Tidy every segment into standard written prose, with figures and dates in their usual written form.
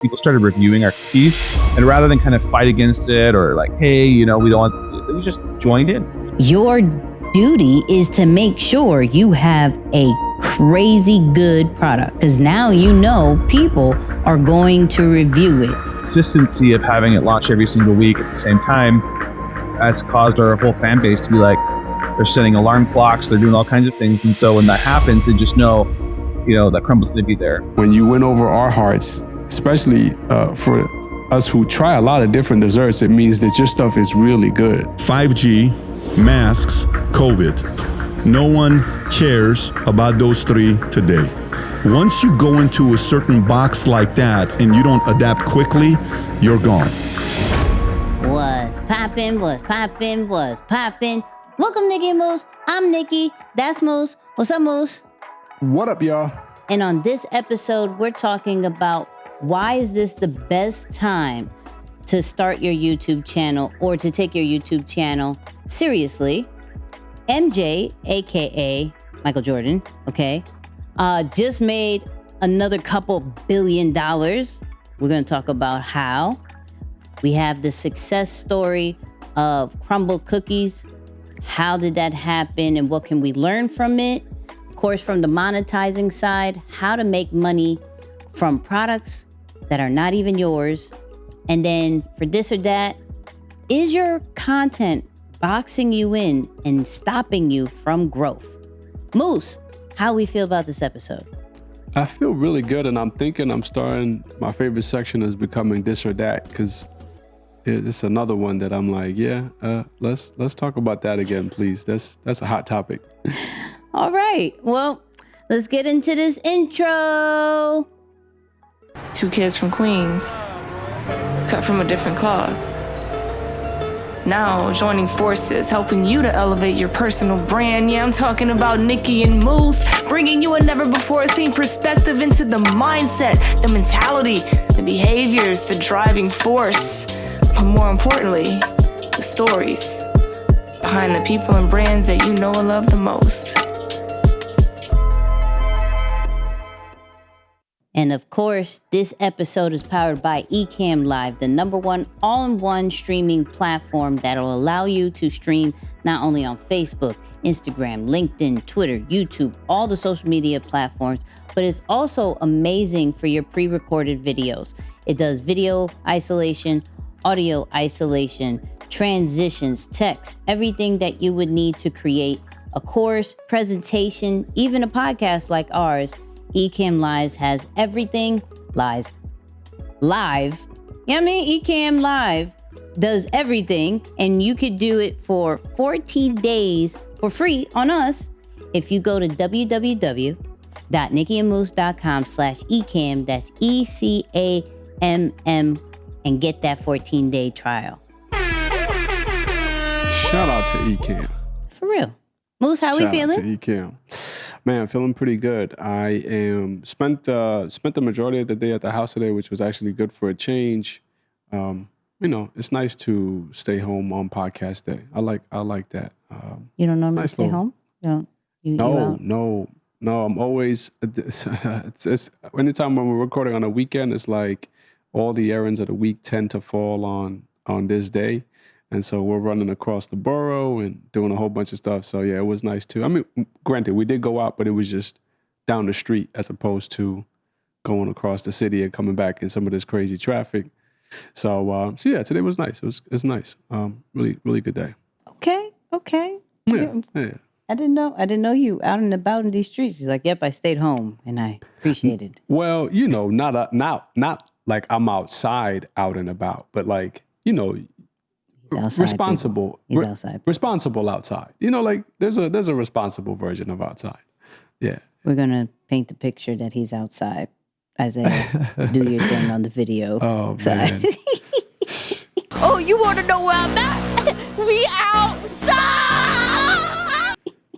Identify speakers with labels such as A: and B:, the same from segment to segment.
A: people started reviewing our cookies, and rather than kind of fight against it or like, hey, we don't want, we just joined in.
B: Your duty is to make sure you have a crazy good product, because now people are going to review it.
A: Consistency of having it launch every single week at the same time, that's caused our whole fan base to be like, they're setting alarm clocks, they're doing all kinds of things. And so when that happens, they just know, that Crumble's going to be there.
C: When you win over our hearts, especially for us who try a lot of different desserts, it means that your stuff is really good.
D: 5G, masks, COVID. No one cares about those three today. Once you go into a certain box like that and you don't adapt quickly, you're gone.
B: What's poppin'? Welcome, Nicky and Moose. I'm Nicky. That's Moose. What's up, Moose?
C: What up, y'all?
B: And on this episode, we're talking about why is this the best time to start your YouTube channel or to take your YouTube channel seriously. MJ, aka Michael Jordan, just made another couple $1 billion. We're going to talk about how. We have the success story of Crumble cookies. How did that happen and what can we learn from it? Of course, from the monetizing side, how to make money from products that are not even yours. And then for this or that, is your content boxing you in and stopping you from growth? Moose, how we feel about this episode?
C: I feel really good, and I'm thinking I'm starting, my favorite section is becoming this or that, because it's another one that I'm like, let's talk about that again, please. That's a hot topic.
B: All right, well, let's get into this intro.
E: Two kids from Queens, cut from a different cloth. Now joining forces, helping you to elevate your personal brand. Yeah, I'm talking about Nicky and Moose, bringing you a never-before-seen perspective into the mindset, the mentality, the behaviors, the driving force. But more importantly, the stories behind the people and brands that you know and love the most.
B: And of course, this episode is powered by Ecamm Live, the #1 all-in-one streaming platform that'll allow you to stream not only on Facebook, Instagram, LinkedIn, Twitter, YouTube, all the social media platforms, but it's also amazing for your pre-recorded videos. It does video isolation, audio isolation, transitions, text, everything that you would need to create a course, presentation, even a podcast like ours. Ecamm Live has everything live. Ecamm Live does everything, and you could do it for 14 days for free on us if you go to www.nickyandmoose.com/ecamm, that's ECAMM, and get that 14-day trial.
C: Shout out to Ecamm.
B: For real. Moose, how we feeling?
C: Shout out to Ecamm. Man, feeling pretty good. I spent the majority of the day at the house today, which was actually good for a change. It's nice to stay home on podcast day. I like that.
B: You don't normally stay home? You out?
C: No. I'm always. It's anytime when we're recording on a weekend, it's like all the errands of the week tend to fall on this day. And so we're running across the borough and doing a whole bunch of stuff. So yeah, it was nice too. I mean, granted, we did go out, but it was just down the street as opposed to going across the city and coming back in some of this crazy traffic. So yeah, today was nice. It was nice. Really, really good day.
B: Okay.
C: Yeah.
B: I didn't know you out and about in these streets. He's like, yep, I stayed home and I appreciate it.
C: Well, not like I'm outside out and about, but like,
B: outside,
C: responsible.
B: He's outside.
C: Responsible outside. Like there's a responsible version of outside. Yeah.
B: We're gonna paint the picture that he's outside as a do your thing on the video side.
C: Man.
F: Oh, you want to know where I'm at? We outside.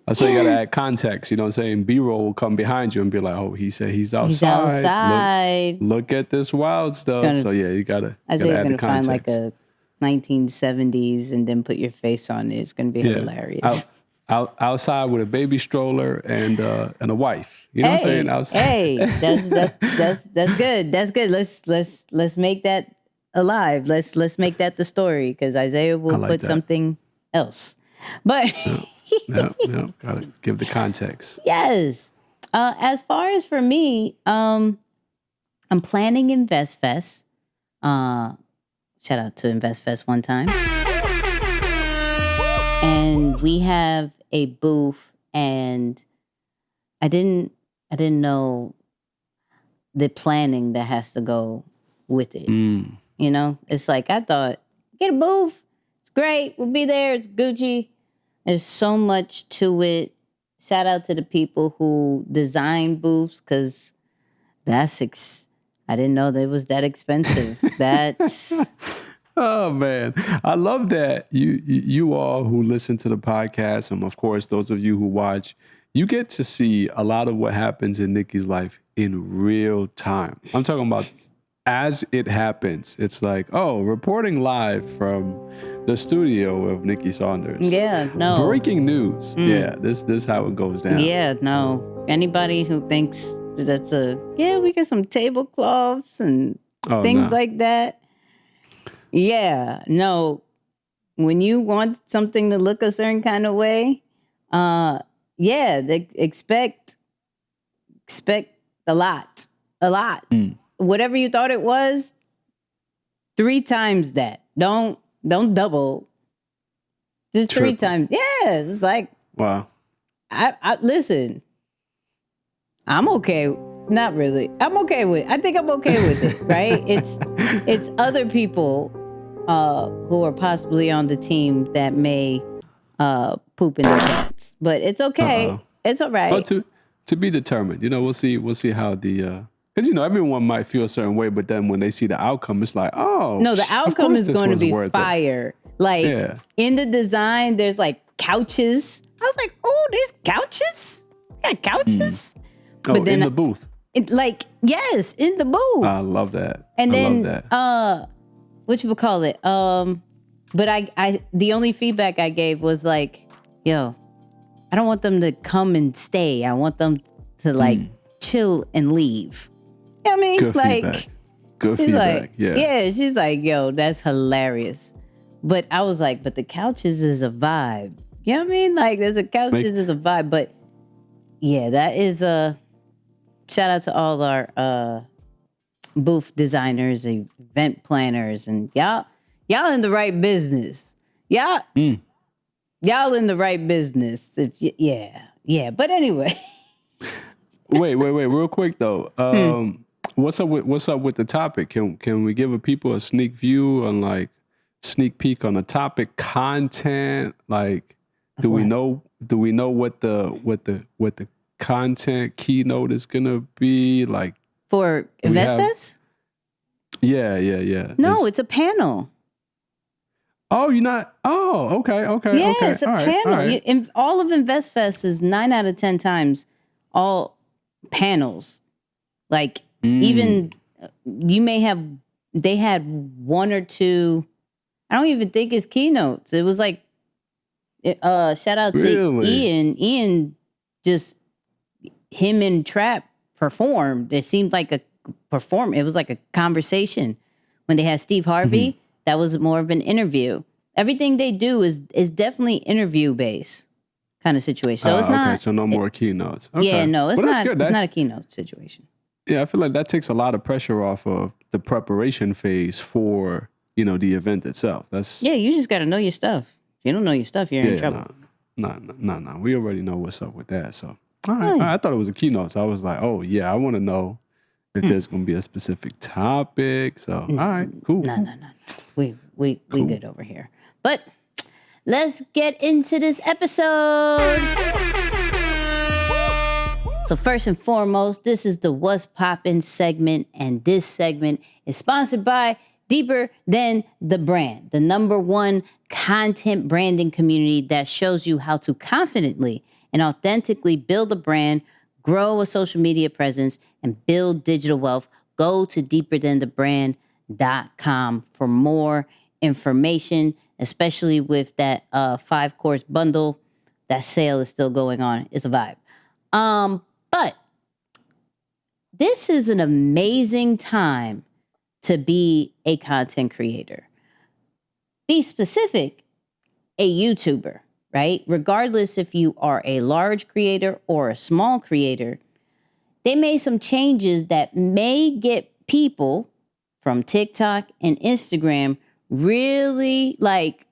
C: That's why you gotta add context. You know what I'm saying? B-roll will come behind you and be like, "Oh, he said he's outside.
B: He's outside.
C: Look at this wild stuff." So yeah, you gotta.
B: Isaiah's
C: add
B: gonna
C: the context.
B: find like a 1970s and then put your face on it. It's gonna be hilarious.
C: outside with a baby stroller and a wife. You know what I'm saying? Outside.
B: Hey, that's good. That's good. Let's make that alive. Let's make that the story, because Isaiah will
C: like
B: put
C: that.
B: something else. But
C: Yep. Gotta give the context.
B: yes. As far as for me, I'm planning InvestFest. Shout out to InvestFest one time. And we have a booth, and I didn't know the planning that has to go with it. You know, it's like, I thought, get a booth. It's great. We'll be there. It's Gucci. There's so much to it. Shout out to the people who design booths, because I didn't know that it was that expensive. That's
C: Oh man, I love that you all who listen to the podcast, and of course those of you who watch, you get to see a lot of what happens in Nicky's life in real time. I'm talking about as it happens. It's like, oh, reporting live from the studio of Nicky Saunders.
B: yeah, no.
C: Breaking news. Yeah, this is how it goes down.
B: Yeah, no. Anybody who thinks that's we get some tablecloths and things like that. Yeah, no. When you want something to look a certain kind of way, they expect a lot. Whatever you thought it was, 3 times that. Don't double. Just
C: Triple.
B: 3 times. Yeah, it's like,
C: Wow.
B: I listen. I'm okay. Not really. I think I'm okay with it, right? It's other people who are possibly on the team that may poop in their pants, but it's okay.
C: Uh-oh.
B: It's all right.
C: But to be determined. You know, we'll see how the because everyone might feel a certain way, but then when they see the outcome, it's like, oh
B: No, the outcome is going to be
C: worth it.
B: fire. Like in the design, there's like couches. I was like, oh, there's couches. We got couches.
C: Oh,
B: But then
C: in the booth.
B: Yes, in the booth.
C: I love that.
B: And then,
C: love that.
B: what you would call it? But I the only feedback I gave was like, yo, I don't want them to come and stay. I want them to like chill and leave. You know what I mean?
C: Good feedback. Good
B: she's
C: feedback.
B: like,
C: Yeah.
B: She's like, yo, that's hilarious. But I was like, but the couches is a vibe. You know what I mean? Like, there's a couches is a vibe. But yeah, that is a shout out to all our booth designers, event planners, and y'all in the right business. Y'all in the right business. Yeah. But anyway.
C: Wait, real quick though. What's up with the topic? Can we give people a sneak view on like sneak peek on the topic content? Like, do we know what the content keynote is gonna be like
B: For InvestFest?
C: Yeah.
B: No, it's a panel.
C: Oh, you're not. Oh, okay.
B: Yeah,
C: Okay.
B: it's a panel.
C: All right.
B: All of InvestFest is 9 out of 10 times all panels. Like even they had 1 or 2. I don't even think it's keynotes. It was like shout out to Ian. Ian just him and Trap performed. It seemed like it was like a conversation. When they had Steve Harvey, that was more of an interview. Everything they do is definitely interview based kind of situation. So it's not.
C: Okay, so no more keynotes. Okay.
B: Yeah, no, it's
C: Well,
B: not.
C: that's good.
B: It's not a keynote situation.
C: Yeah, I feel like that takes a lot of pressure off of the preparation phase for the event itself. That's
B: Yeah, you just got to know your stuff. If you don't know your stuff, you're in trouble.
C: No. We already know what's up with that. So all right. I thought it was a keynote. So I was like, oh yeah, I want to know if there's gonna be a specific topic. So all right, cool.
B: No. We good over here. But let's get into this episode. So first and foremost, this is the What's Poppin' segment, and this segment is sponsored by Deeper Than the Brand, the #1 content branding community that shows you how to confidently and authentically build a brand, grow a social media presence, and build digital wealth. Go to deeperthanthebrand.com for more information, especially with that 5-course bundle that sale is still going on. It's a vibe. But this is an amazing time to be a content creator. Be specific, a YouTuber, right? Regardless if you are a large creator or a small creator, they made some changes that may get people from TikTok and Instagram really like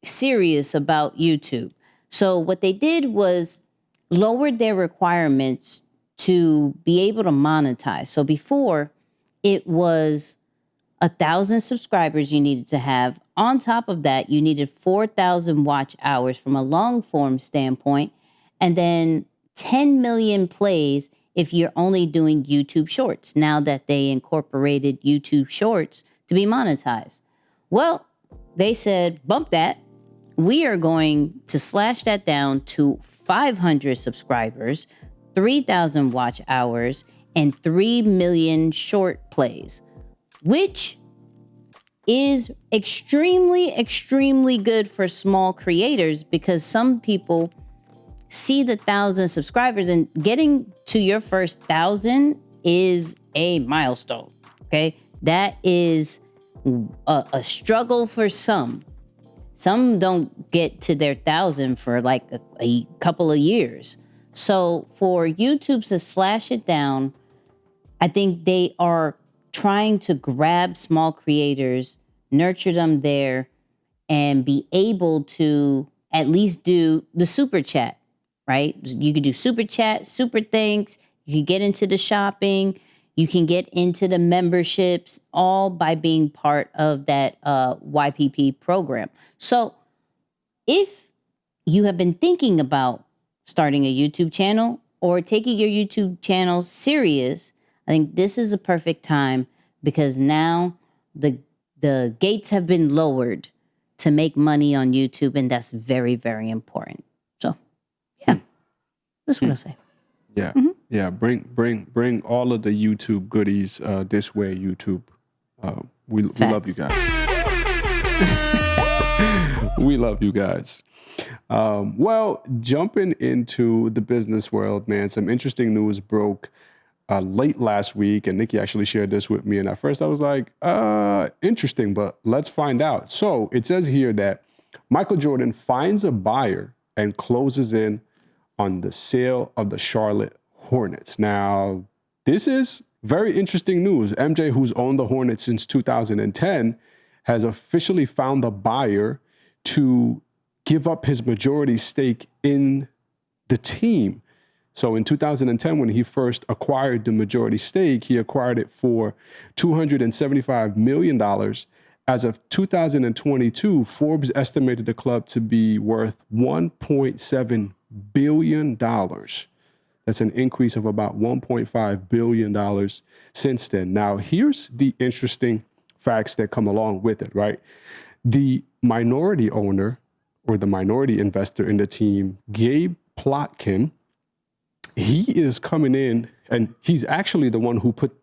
B: serious about YouTube. So what they did was lowered their requirements to be able to monetize. So before, it was 1,000 subscribers you needed to have. On top of that, you needed 4,000 watch hours from a long form standpoint, and then 10 million plays if you're only doing YouTube Shorts, now that they incorporated YouTube Shorts to be monetized. Well, they said, bump that. We are going to slash that down to 500 subscribers, 3,000 watch hours, and 3 million short plays, which is extremely, extremely good for small creators, because some people see the 1,000 subscribers, and getting to your first 1,000 is a milestone. Okay. That is a struggle for some. Some don't get to their 1,000 for like a couple of years. So for YouTube to slash it down, I think they are trying to grab small creators, nurture them there, and be able to at least do the super chat, right? You could do super chat, super thanks. You can get into the shopping. You can get into the memberships, all by being part of that YPP program. So if you have been thinking about starting a YouTube channel or taking your YouTube channel serious, I think this is a perfect time, because now the gates have been lowered to make money on YouTube, and that's very, very important. So, yeah, that's what I say.
C: Yeah, yeah. Bring all of the YouTube goodies this way, YouTube. We love you guys. We love you guys. Well, jumping into the business world, man, some interesting news broke late last week, and Nicky actually shared this with me. And at first I was like, interesting, but let's find out. So it says here that Michael Jordan finds a buyer and closes in on the sale of the Charlotte Hornets. Now, this is very interesting news. MJ, who's owned the Hornets since 2010, has officially found a buyer to give up his majority stake in the team. So in 2010, when he first acquired the majority stake, he acquired it for $275 million. As of 2022, Forbes estimated the club to be worth $1.7 billion. That's an increase of about $1.5 billion since then. Now, here's the interesting facts that come along with it, right? The minority owner, or the minority investor in the team, Gabe Plotkin, he is coming in, and he's actually the one who put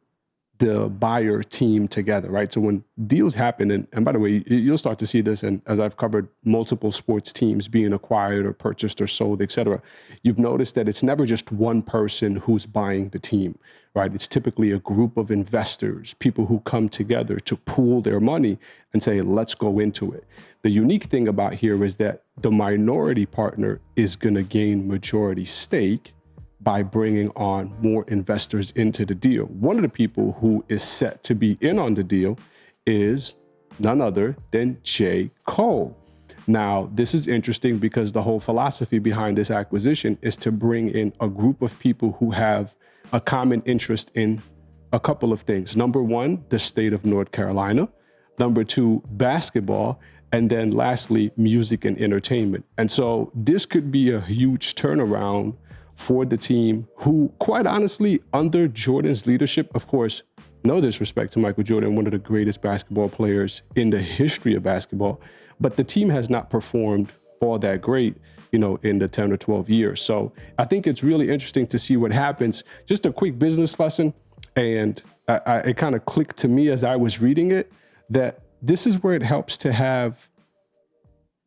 C: the buyer team together, right? So when deals happen, and by the way, you'll start to see this, and as I've covered multiple sports teams being acquired or purchased or sold, et cetera, you've noticed that it's never just one person who's buying the team, right? It's typically a group of investors, people who come together to pool their money and say, let's go into it. The unique thing about here is that the minority partner is going to gain majority stake by bringing on more investors into the deal. One of the people who is set to be in on the deal is none other than J. Cole. Now, this is interesting because the whole philosophy behind this acquisition is to bring in a group of people who have a common interest in a couple of things. Number one, the state of North Carolina. Number two, basketball. And then lastly, music and entertainment. And so this could be a huge turnaround for the team, who, quite honestly, under Jordan's leadership, of course, no disrespect to Michael Jordan, one of the greatest basketball players in the history of basketball, but the team has not performed all that great, in the 10 or 12 years. So I think it's really interesting to see what happens. Just a quick business lesson, and it kind of clicked to me as I was reading it, that this is where it helps to have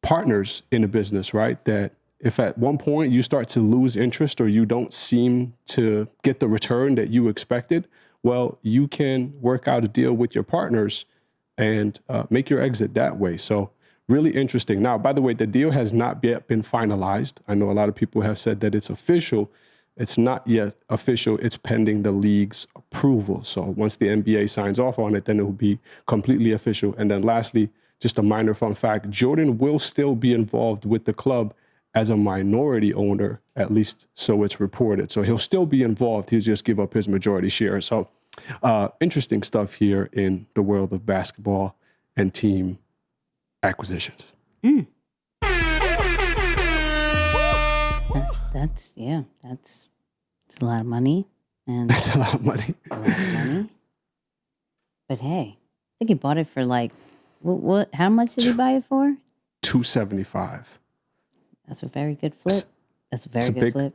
C: partners in a business, right? That if at one point you start to lose interest or you don't seem to get the return that you expected, well, you can work out a deal with your partners and make your exit that way. So really interesting. Now, by the way, the deal has not yet been finalized. I know a lot of people have said that it's official. It's not yet official. It's pending the league's approval. So once the NBA signs off on it, then it will be completely official. And then lastly, just a minor fun fact, Jordan will still be involved with the club as a minority owner, at least so it's reported. So he'll still be involved. He'll just give up his majority share. So interesting stuff here in the world of basketball and team acquisitions.
B: That's a lot of money. And
C: That's a lot of money.
B: But hey, I think he bought it for like, what? How much did he buy it for?
C: $275.
B: That's a very good flip. That's a very good flip.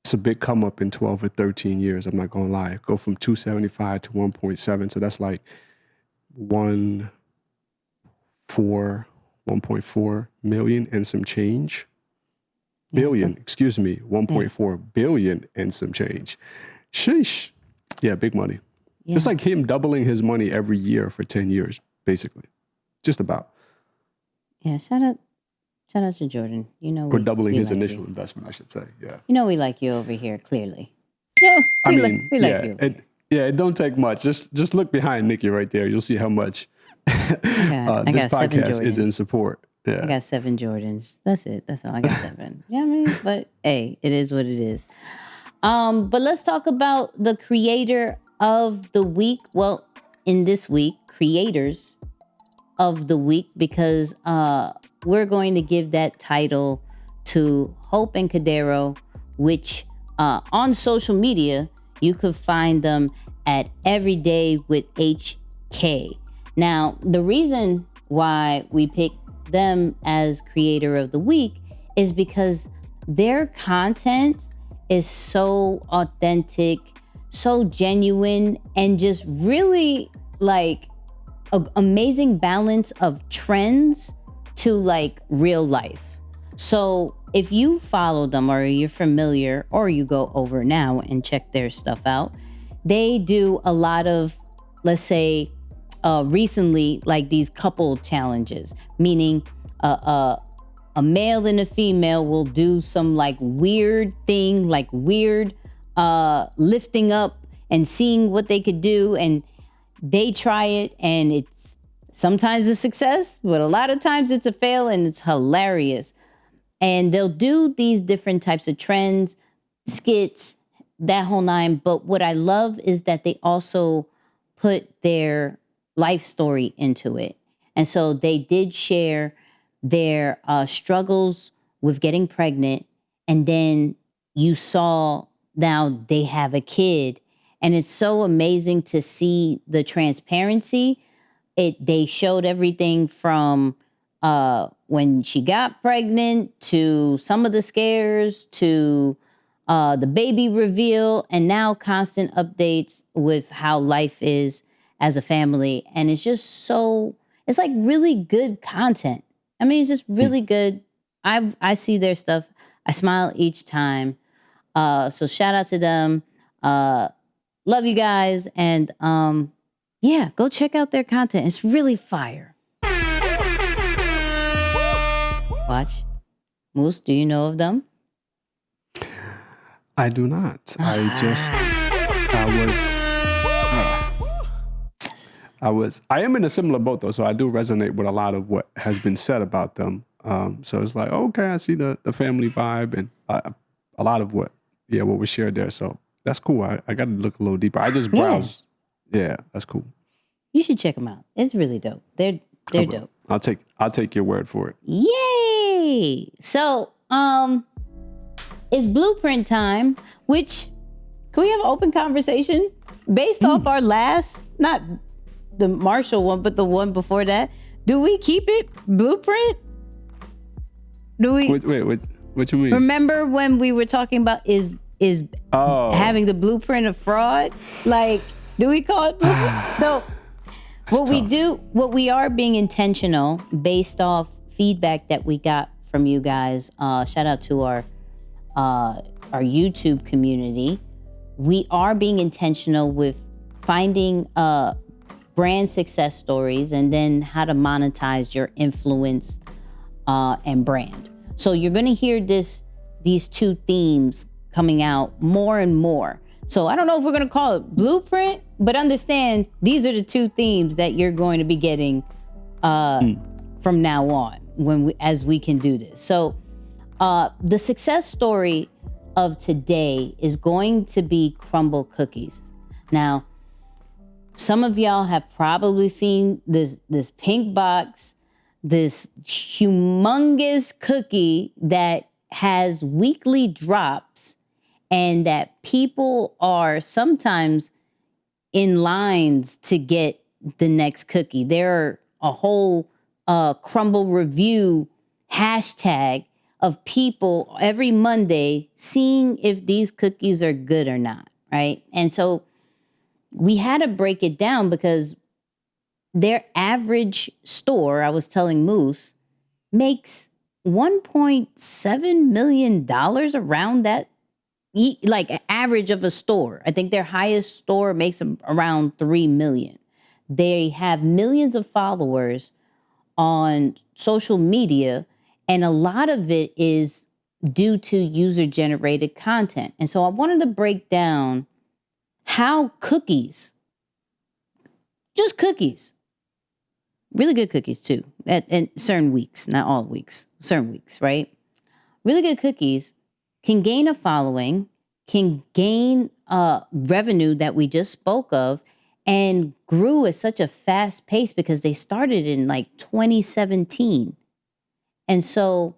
C: It's a big come up in 12 or 13 years. I'm not going to lie. Go from 275 to 1.7. So that's like 1.4 million and some change. Billion, excuse me, 1.4 billion and some change. Sheesh. Yeah, big money. Yeah. It's like him doubling his money every year for 10 years, basically. Just about.
B: Yeah, shout out to Jordan. You know,
C: or doubling his initial investment, I should say. Yeah.
B: You know, we like you over here, clearly. Yeah, we like you.
C: It don't take much. Just look behind Nicky right there. You'll see how much this podcast is in support. Yeah.
B: I got 7 Jordans. That's it. That's all. I got 7. You know what I mean? But hey, it is what it is. But let's talk about the creator of the week. Well, in this week, creators of the week, because we're going to give that title to Hope and Cadero, which on social media, you could find them at Everyday with HK. Now, the reason why we picked them as creator of the week is because their content is so authentic, so genuine, and just really like an amazing balance of trends to like real life. So if you follow them or you're familiar or you go over now and check their stuff out, they do a lot of, let's say, recently, like these couple challenges, meaning a male and a female will do some like weird thing, like weird lifting up and seeing what they could do, and they try it, and it's sometimes a success, but a lot of times it's a fail, and it's hilarious. And they'll do these different types of trends, skits, that whole nine. But what I love is that they also put their life story into it. And so they did share their struggles with getting pregnant. And then you saw now they have a kid. And it's so amazing to see the transparency. They showed everything from when she got pregnant to some of the scares to the baby reveal, and now constant updates with how life is as a family. And it's just it's like really good content. I mean, it's just really good. I see their stuff. I smile each time. So shout out to them. Love you guys. And yeah, go check out their content. It's really fire. Watch. Moose, do you know of them?
C: I do not. I am in a similar boat though, so I do resonate with a lot of what has been said about them. So it's like, okay, I see the family vibe and a lot of what was shared there. So that's cool. I got to look a little deeper. I just browse. Yeah, that's cool.
B: You should check them out. It's really dope. They're dope.
C: I'll take your word for it.
B: Yay! So, it's blueprint time, which, can we have an open conversation based off our last, not the Marshall one, but the one before that? Do we keep it blueprint? Do we?
C: Wait, what you mean?
B: Remember when we were talking about is having the blueprint of fraud? Like, do we call it blueprint? So what we are being intentional based off feedback that we got from you guys. Shout out to our YouTube community. We are being intentional with finding brand success stories and then how to monetize your influence and brand. So you're going to hear these two themes coming out more and more. So I don't know if we're going to call it blueprint, but understand these are the two themes that you're going to be getting from now on as we can do this. So the success story of today is going to be Crumble cookies. Now, some of y'all have probably seen this pink box, this humongous cookie that has weekly drops and that people are sometimes in lines to get the next cookie. There are a whole Crumble review hashtag of people every Monday seeing if these cookies are good or not, right? And so we had to break it down because their average store, I was telling Moose, makes $1.7 million around that, like an average of a store. I think their highest store makes around 3 million. They have millions of followers on social media, and a lot of it is due to user-generated content. And so I wanted to break down how cookies, just cookies, really good cookies too, at certain weeks, not all weeks, certain weeks, right? Really good cookies can gain a following, can gain revenue that we just spoke of, and grew at such a fast pace because they started in like 2017. And so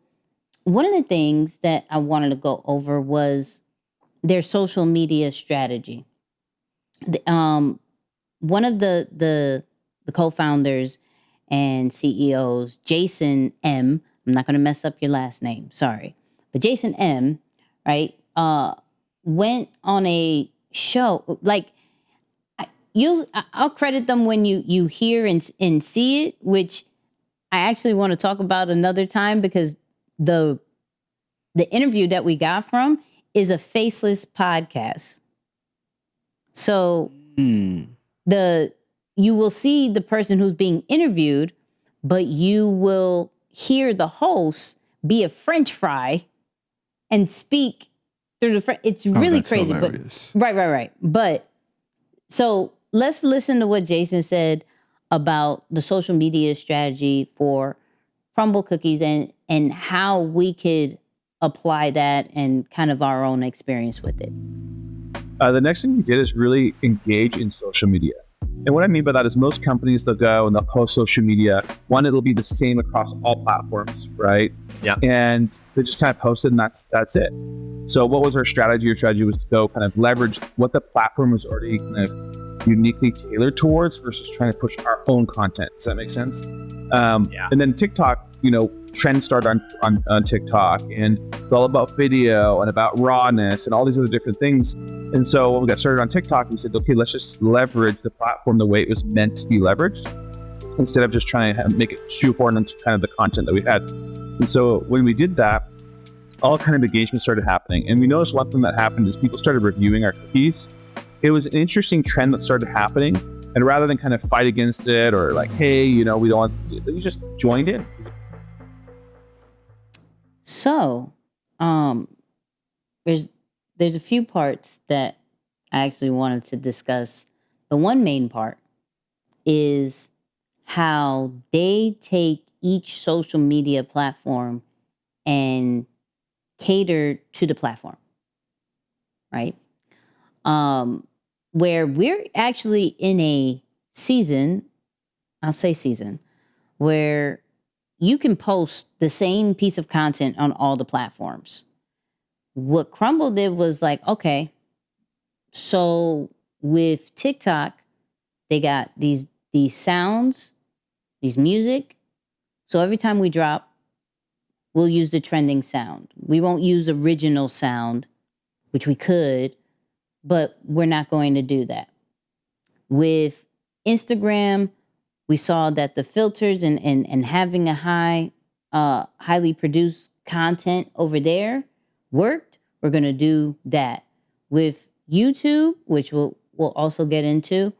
B: one of the things that I wanted to go over was their social media strategy. One of the co-founders and CEOs, Jason M. I'm not going to mess up your last name, sorry, but Jason M. Right, went on a show. Like, I'll credit them when you hear and see it, which I actually want to talk about another time because the interview that we got from is a faceless podcast. So you will see the person who's being interviewed, but you will hear the host be a French fry and speak through it's really crazy.
C: Hilarious.
B: But right. But so let's listen to what Jason said about the social media strategy for Crumble cookies and how we could apply that and kind of our own experience with it.
A: The next thing we did is really engage in social media. And what I mean by that is most companies, they'll go and they'll post social media. One, it'll be the same across all platforms, right?
G: Yeah.
A: And they just kind of post it and that's it. So what was our strategy? Our strategy was to go kind of leverage what the platform was already kind of uniquely tailored towards versus trying to push our own content. Does that make sense?
G: Yeah.
A: And then TikTok, trends started on TikTok, and it's all about video and about rawness and all these other different things. And so when we got started on TikTok, we said, okay, let's just leverage the platform the way it was meant to be leveraged instead of just trying to make it shoehorn into kind of the content that we had. And so when we did that, all kind of engagement started happening. And we noticed one thing that happened is people started reviewing our cookies. It was an interesting trend that started happening. And rather than kind of fight against it or like, hey, we don't want to do it, we just joined in.
B: So, there's a few parts that I actually wanted to discuss. The one main part is how they take each social media platform and cater to the platform, right? Where we're actually in a season, where you can post the same piece of content on all the platforms. What Crumble did was like, okay, so with TikTok, they got these sounds, these music. So every time we drop, we'll use the trending sound. We won't use original sound, which we could, but we're not going to do that. With Instagram, we saw that the filters and having a high highly produced content over there worked, we're going to do that. With YouTube, which we'll also get into,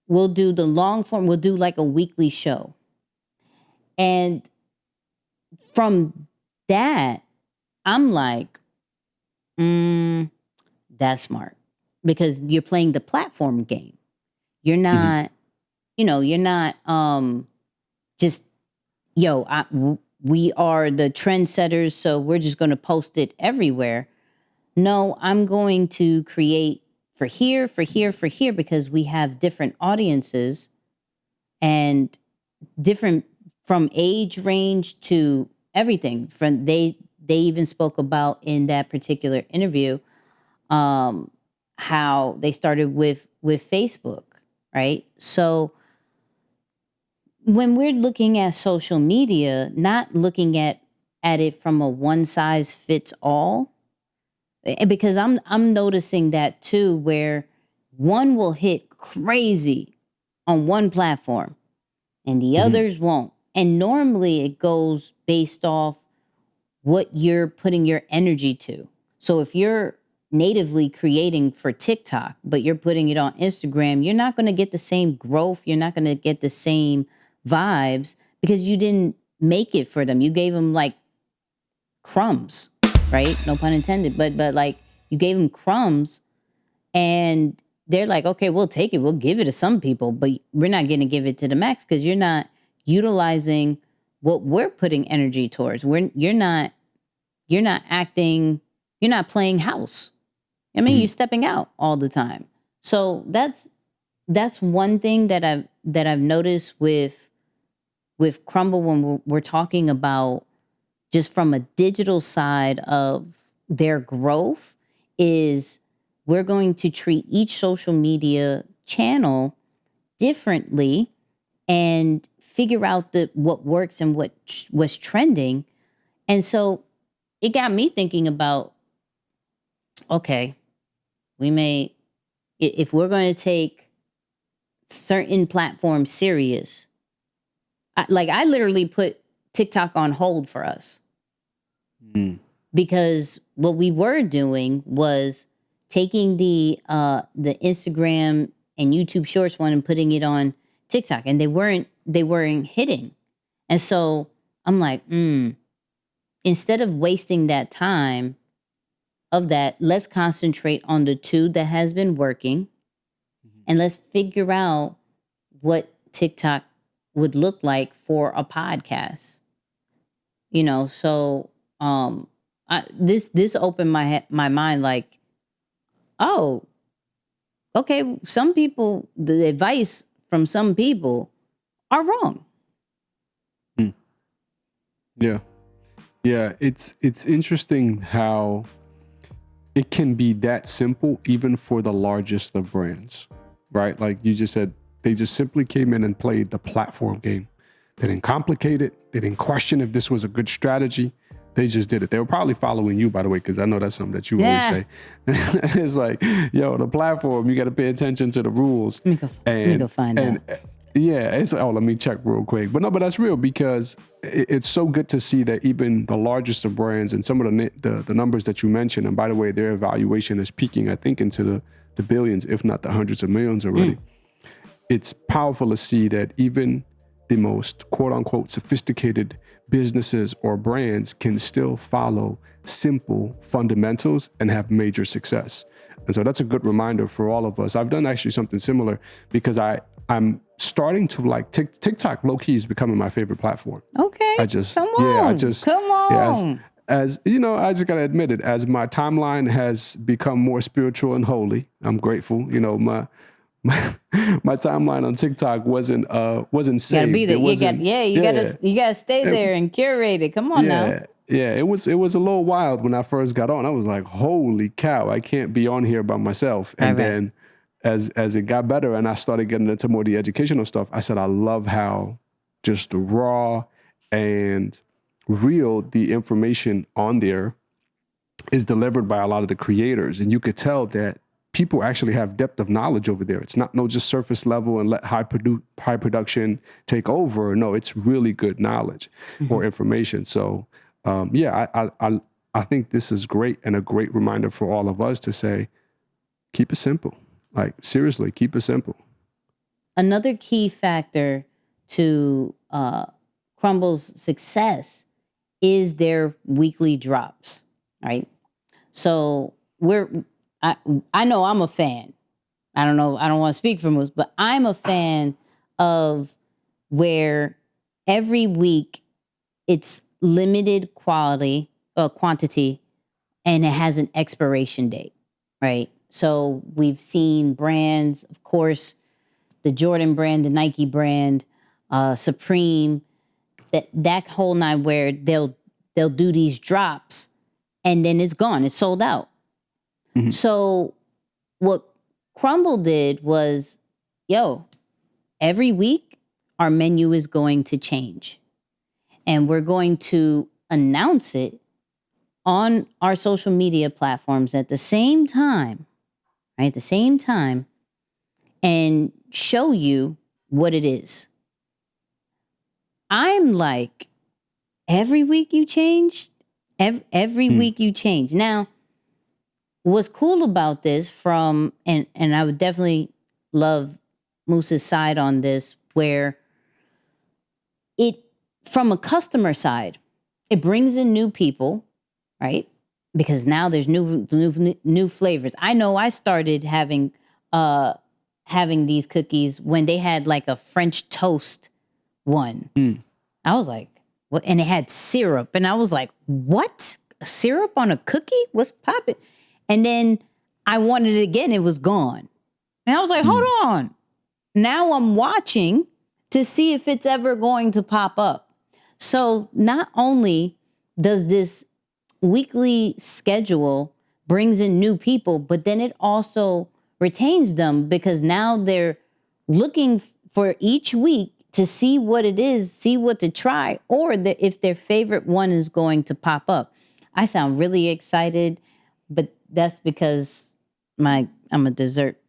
B: we'll do the long form. We'll do like a weekly show. And from that, I'm like, that's smart, because you're playing the platform game. You're not, you're not just, we are the trendsetters, so we're just going to post it everywhere. No, I'm going to create for here, because we have different audiences and different from age range to everything. From they even spoke about in that particular interview how they started with Facebook, right? So when we're looking at social media, not looking at it from a one size fits all, because I'm noticing that too, where one will hit crazy on one platform and the others won't. And normally it goes based off what you're putting your energy to. So if you're natively creating for TikTok, but you're putting it on Instagram, you're not going to get the same growth. You're not going to get the same vibes, because you didn't make it for them. You gave them like crumbs, right? No pun intended, but like you gave them crumbs and they're like, okay, we'll take it. We'll give it to some people, but we're not going to give it to the max, because you're not utilizing what we're putting energy towards. You're not acting, you're not playing house. I mean, you're stepping out all the time. So that's one thing that I've noticed with Crumble when we're talking about just from a digital side of their growth, is we're going to treat each social media channel differently and figure out what works and what was trending. And so it got me thinking about, okay, if we're going to take certain platforms serious, I literally put TikTok on hold for us. Because what we were doing was taking the Instagram and YouTube Shorts one and putting it on TikTok, and they weren't hitting. And so I'm like, instead of wasting that time of that, let's concentrate on the two that has been working, and let's figure out what TikTok would look like for a podcast. So this opened my mind, like, oh, okay, some people, the advice from some people are wrong.
C: Yeah. It's interesting how it can be that simple, even for the largest of brands, right? Like you just said, they just simply came in and played the platform game. They didn't complicate it. They didn't question if this was a good strategy. They just did it. They were probably following you, by the way, because I know that's something that you always say. It's like, the platform, you got to pay attention to the rules.
B: Let me go find out.
C: Let me check real quick. But that's real, because it's so good to see that even the largest of brands and some of the numbers that you mentioned, and by the way, their evaluation is peaking, I think, into the billions, if not the hundreds of millions already. It's powerful to see that even the most quote unquote sophisticated businesses or brands can still follow simple fundamentals and have major success. And so that's a good reminder for all of us. I've done actually something similar, because I'm starting to like TikTok low-key is becoming my favorite platform.
B: Okay. Come on.
C: As you know, I just gotta admit it, as my timeline has become more spiritual and holy, I'm grateful. My timeline on TikTok wasn't saved.
B: You gotta be there. You gotta stay there and curate it. Come on now.
C: Yeah, it was a little wild when I first got on. I was like, holy cow, I can't be on here by myself. And then as it got better and I started getting into more of the educational stuff, I said, I love how just raw and real the information on there is delivered by a lot of the creators. And you could tell that people actually have depth of knowledge over there. It's not just surface level and let high production take over. No, it's really good knowledge or information. So I think this is great and a great reminder for all of us to say, keep it simple. Like, seriously, keep it simple.
B: Another key factor to Crumble's success is their weekly drops, right? So I know I'm a fan. I don't know, I don't want to speak for most, but I'm a fan of where every week it's limited quantity, and it has an expiration date, right? So we've seen brands, of course, the Jordan brand, the Nike brand, Supreme, that whole nine, where they'll do these drops and then it's gone. It's sold out. Mm-hmm. So what Crumble did was, every week our menu is going to change. And we're going to announce it on our social media platforms at the same time, right? At the same time, and show you what it is. I'm like, every week you change? Every week you change. Now, what's cool about this and I would definitely love Moose's side on this, where from a customer side, it brings in new people, right? Because now there's new flavors. I know I started having these cookies when they had like a French toast one. I was like, what? And it had syrup. And I was like, what? Syrup on a cookie? What's popping? And then I wanted it again. It was gone. And I was like, hold on. Now I'm watching to see if it's ever going to pop up. So not only does this weekly schedule brings in new people, but then it also retains them, because now they're looking for each week to see what it is, see what to try, or if their favorite one is going to pop up. I sound really excited, but that's because I'm a dessert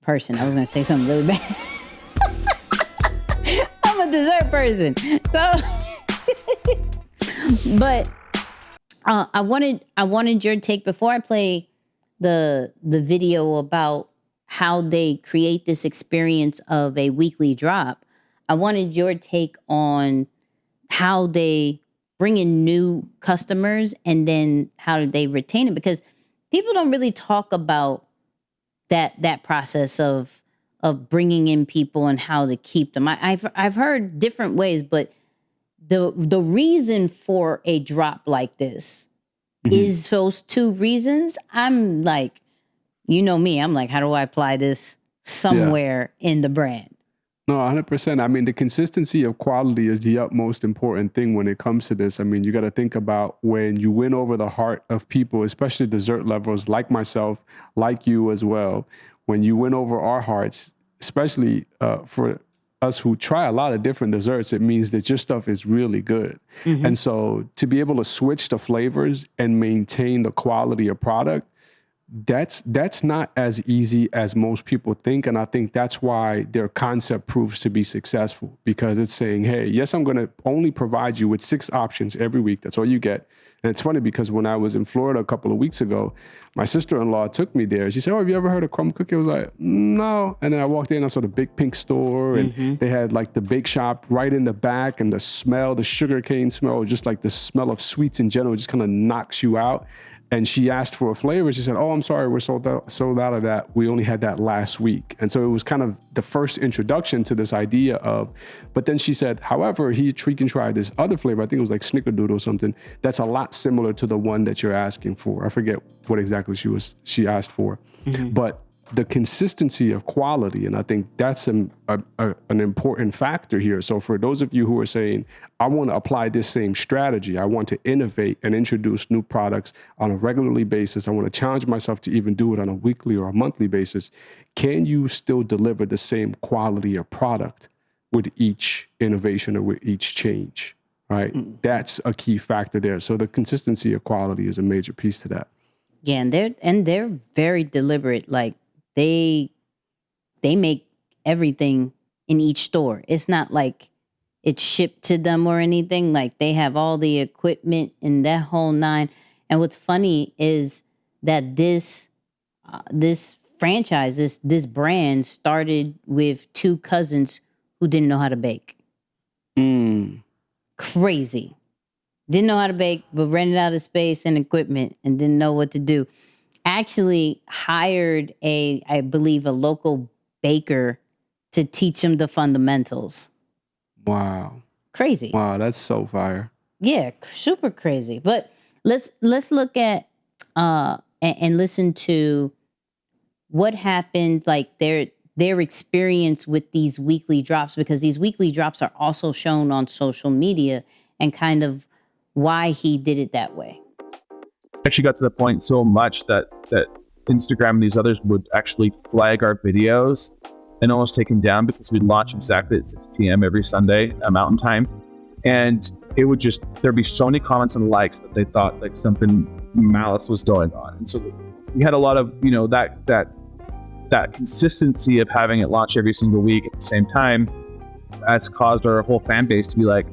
B: person. I was going to say something really bad. I'm a dessert person. So, but I wanted your take before I play the video about how they create this experience of a weekly drop. I wanted your take on how they bring in new customers and then how do they retain it, because people don't really talk about that process of bringing in people and how to keep them. I've heard different ways, but the reason for a drop like this is those two reasons. I'm like, you know me, I'm like, how do I apply this somewhere in the brand?
C: No, 100%. I mean, the consistency of quality is the utmost important thing when it comes to this. I mean, you got to think about when you win over the heart of people, especially dessert lovers like myself, like you as well. When you win over our hearts, especially for us who try a lot of different desserts, it means that your stuff is really good. And so to be able to switch the flavors and maintain the quality of product, that's not as easy as most people think. And I think that's why their concept proves to be successful, because it's saying, hey, yes, I'm going to only provide you with 6 options every week. That's all you get. And it's funny because when I was in Florida a couple of weeks ago, my sister-in-law took me there. She said, oh, have you ever heard of Crumble Cookie? I was like, no. And then I walked in, I saw the big pink store, and they had like the bake shop right in the back, and the smell, the sugarcane smell, just like the smell of sweets in general, just kind of knocks you out. And she asked for a flavor. She said, oh, I'm sorry, we're sold out of that. We only had that last week. And so it was kind of the first introduction to this idea of, but then she said, however, he can try this other flavor. I think it was like snickerdoodle or something. That's a lot similar to the one that you're asking for. I forget what exactly she asked for. But the consistency of quality, and I think that's an important factor here. So for those of you who are saying, I want to apply this same strategy, I want to innovate and introduce new products on a regularly basis, I want to challenge myself to even do it on a weekly or a monthly basis, can you still deliver the same quality of product with each innovation or with each change, right? That's a key factor there. So the consistency of quality is a major piece to that.
B: Yeah, and they're very deliberate. Like they make everything in each store. It's not like it's shipped to them or anything. Like they have all the equipment and that whole nine. And what's funny is that this franchise, this brand started with two cousins who didn't know how to bake. Crazy. Didn't know how to bake, but rented out of space and equipment and didn't know what to do. Actually hired I believe, a local baker to teach them the fundamentals.
C: Wow.
B: Crazy.
C: Wow, that's so fire.
B: Yeah, super crazy. But let's look at and listen to what happened, like their experience with these weekly drops, because these weekly drops are also shown on social media, and kind of why he did it that way.
A: Actually got to the point so much that Instagram and these others would actually flag our videos and almost take them down because we'd launch exactly at 6 p.m. every Sunday Mountain Time. And it would just, there'd be so many comments and likes that they thought like something malice was going on. And so we had a lot of, that consistency of having it launch every single week at the same time. That's caused our whole fan base to be like,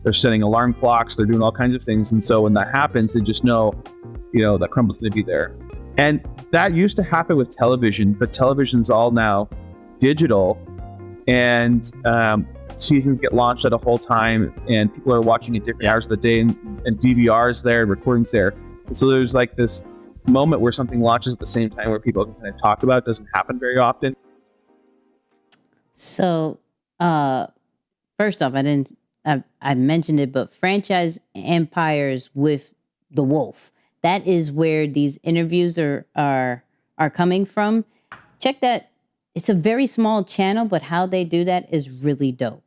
A: they're setting alarm clocks, they're doing all kinds of things. And so when that happens, they just know, that Crumble's going to be there. And that used to happen with television, but television's all now digital, and seasons get launched at a whole time, and people are watching at different hours of the day, and DVRs there, recordings there. And so there's like this moment where something launches at the same time where people can kind of talk about it. Doesn't happen very often.
B: So, first off, I mentioned it, but franchise empires with the wolf. That is where these interviews are coming from. Check that. It's a very small channel, but how they do that is really dope.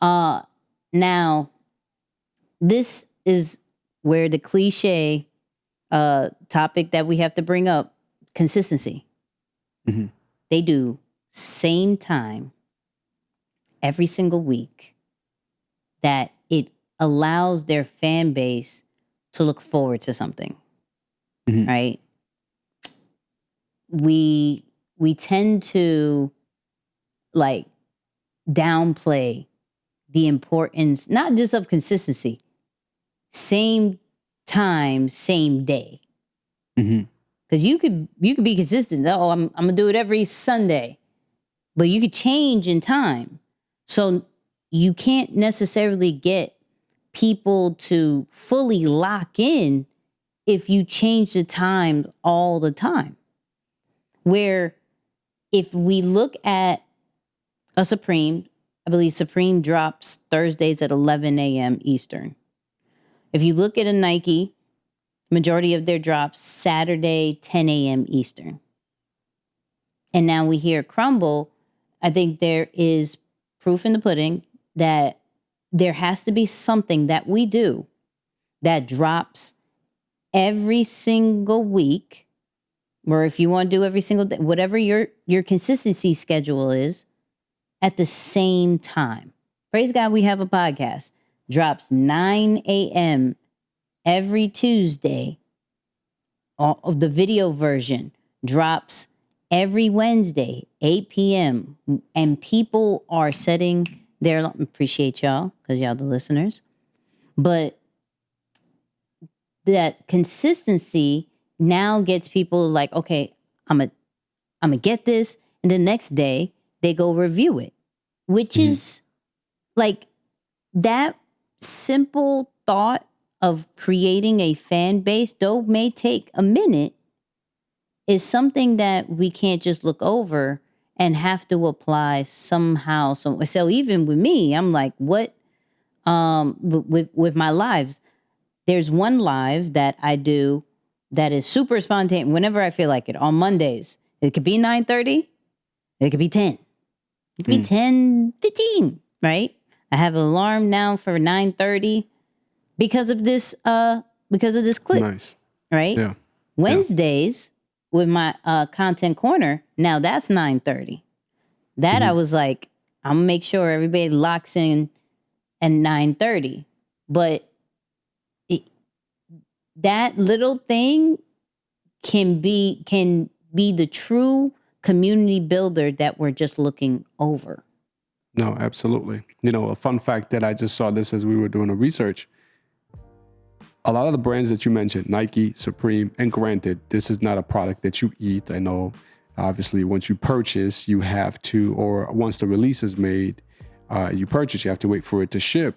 B: Now, this is where the cliche topic that we have to bring up, consistency.
C: Mm-hmm.
B: They do same time every single week, that it allows their fan base to look forward to something, right? We tend to like downplay the importance, not just of consistency, same time, same day. Because you could be consistent. Oh, I'm gonna do it every Sunday, but you could change in time. So you can't necessarily get people to fully lock in if you change the time all the time. Where if we look at a Supreme, I believe Supreme drops Thursdays at 11 a.m. Eastern. If you look at a Nike, majority of their drops Saturday, 10 a.m. Eastern. And now we hear Crumble. I think there is proof in the pudding that there has to be something that we do that drops every single week, or if you want to do every single day, whatever your consistency schedule is, at the same time. Praise God, we have a podcast. Drops 9 a.m. every Tuesday. Of the video version drops every Wednesday, 8 p.m. And people are setting their, appreciate y'all, because y'all the listeners. But that consistency now gets people like, okay, I'm gonna get this. And the next day they go review it, which is like that simple thought of creating a fan base, though may take a minute, is something that we can't just look over and have to apply somehow. So even with me, I'm like, what? With my lives, there's one live that I do that is super spontaneous whenever I feel like it. On Mondays, it could be 9:30, it could be 10, it could be 10:15, right? I have an alarm now for 9:30 because of this clip.
C: Nice.
B: Right?
C: Yeah.
B: Wednesdays with my content corner, now that's 9:30. That I was like, I'm gonna make sure everybody locks in at 9:30. But that little thing can be the true community builder that we're just looking over.
C: No, absolutely. You know, a fun fact that I just saw this as we were doing the research. A lot of the brands that you mentioned, Nike, Supreme, and granted, this is not a product that you eat. I know, obviously, once you purchase, you have to, or once the release is made, you purchase, you have to wait for it to ship.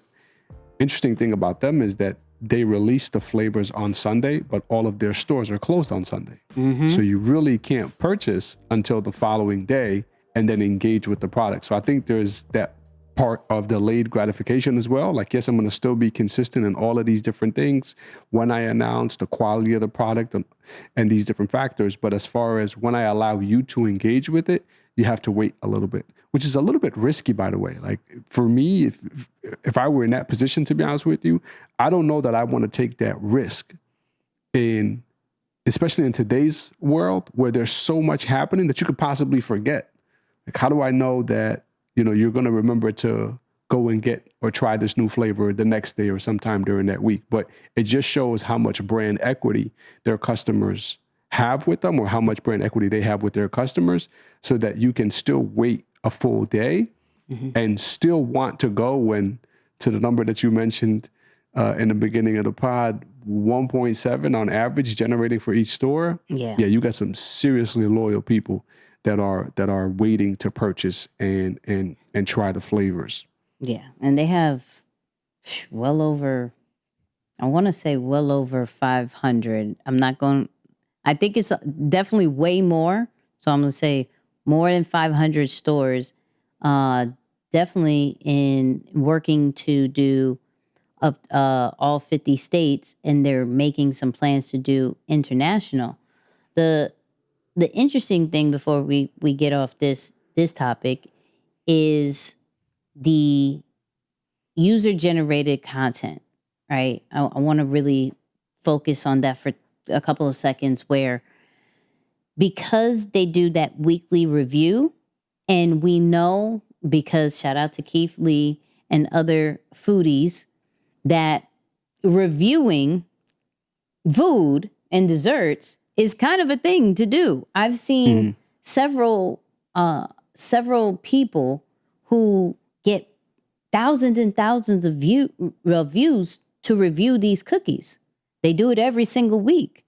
C: Interesting thing about them is that they release the flavors on Sunday, but all of their stores are closed on Sunday. So you really can't purchase until the following day and then engage with the product. So I think there's that part of delayed gratification as well. Like, yes, I'm going to still be consistent in all of these different things when I announce the quality of the product and these different factors. But as far as when I allow you to engage with it, you have to wait a little bit, which is a little bit risky, by the way. Like, for me, if I were in that position, to be honest with you, I don't know that I want to take that risk especially in today's world where there's so much happening that you could possibly forget. Like, how do I know that, you know, you're going to remember to go and get or try this new flavor the next day or sometime during that week? But it just shows how much brand equity their customers have with them, or how much brand equity they have with their customers, so that you can still wait a full day and still want to go when, to the number that you mentioned in the beginning of the pod, 1.7 on average generating for each store. Yeah, you got some seriously loyal people that are waiting to purchase and try the flavors.
B: Yeah, and they have well over 500. I think it's definitely way more. So I'm going to say more than 500 stores, definitely in working to do up all 50 states, and they're making some plans to do international. The interesting thing before we get off this topic is the user-generated content, right? I want to really focus on that for a couple of seconds, where because they do that weekly review, and we know, because shout out to Keith Lee and other foodies, that reviewing food and desserts is kind of a thing to do. I've seen several people who get thousands and thousands of reviews to review these cookies. They do it every single week.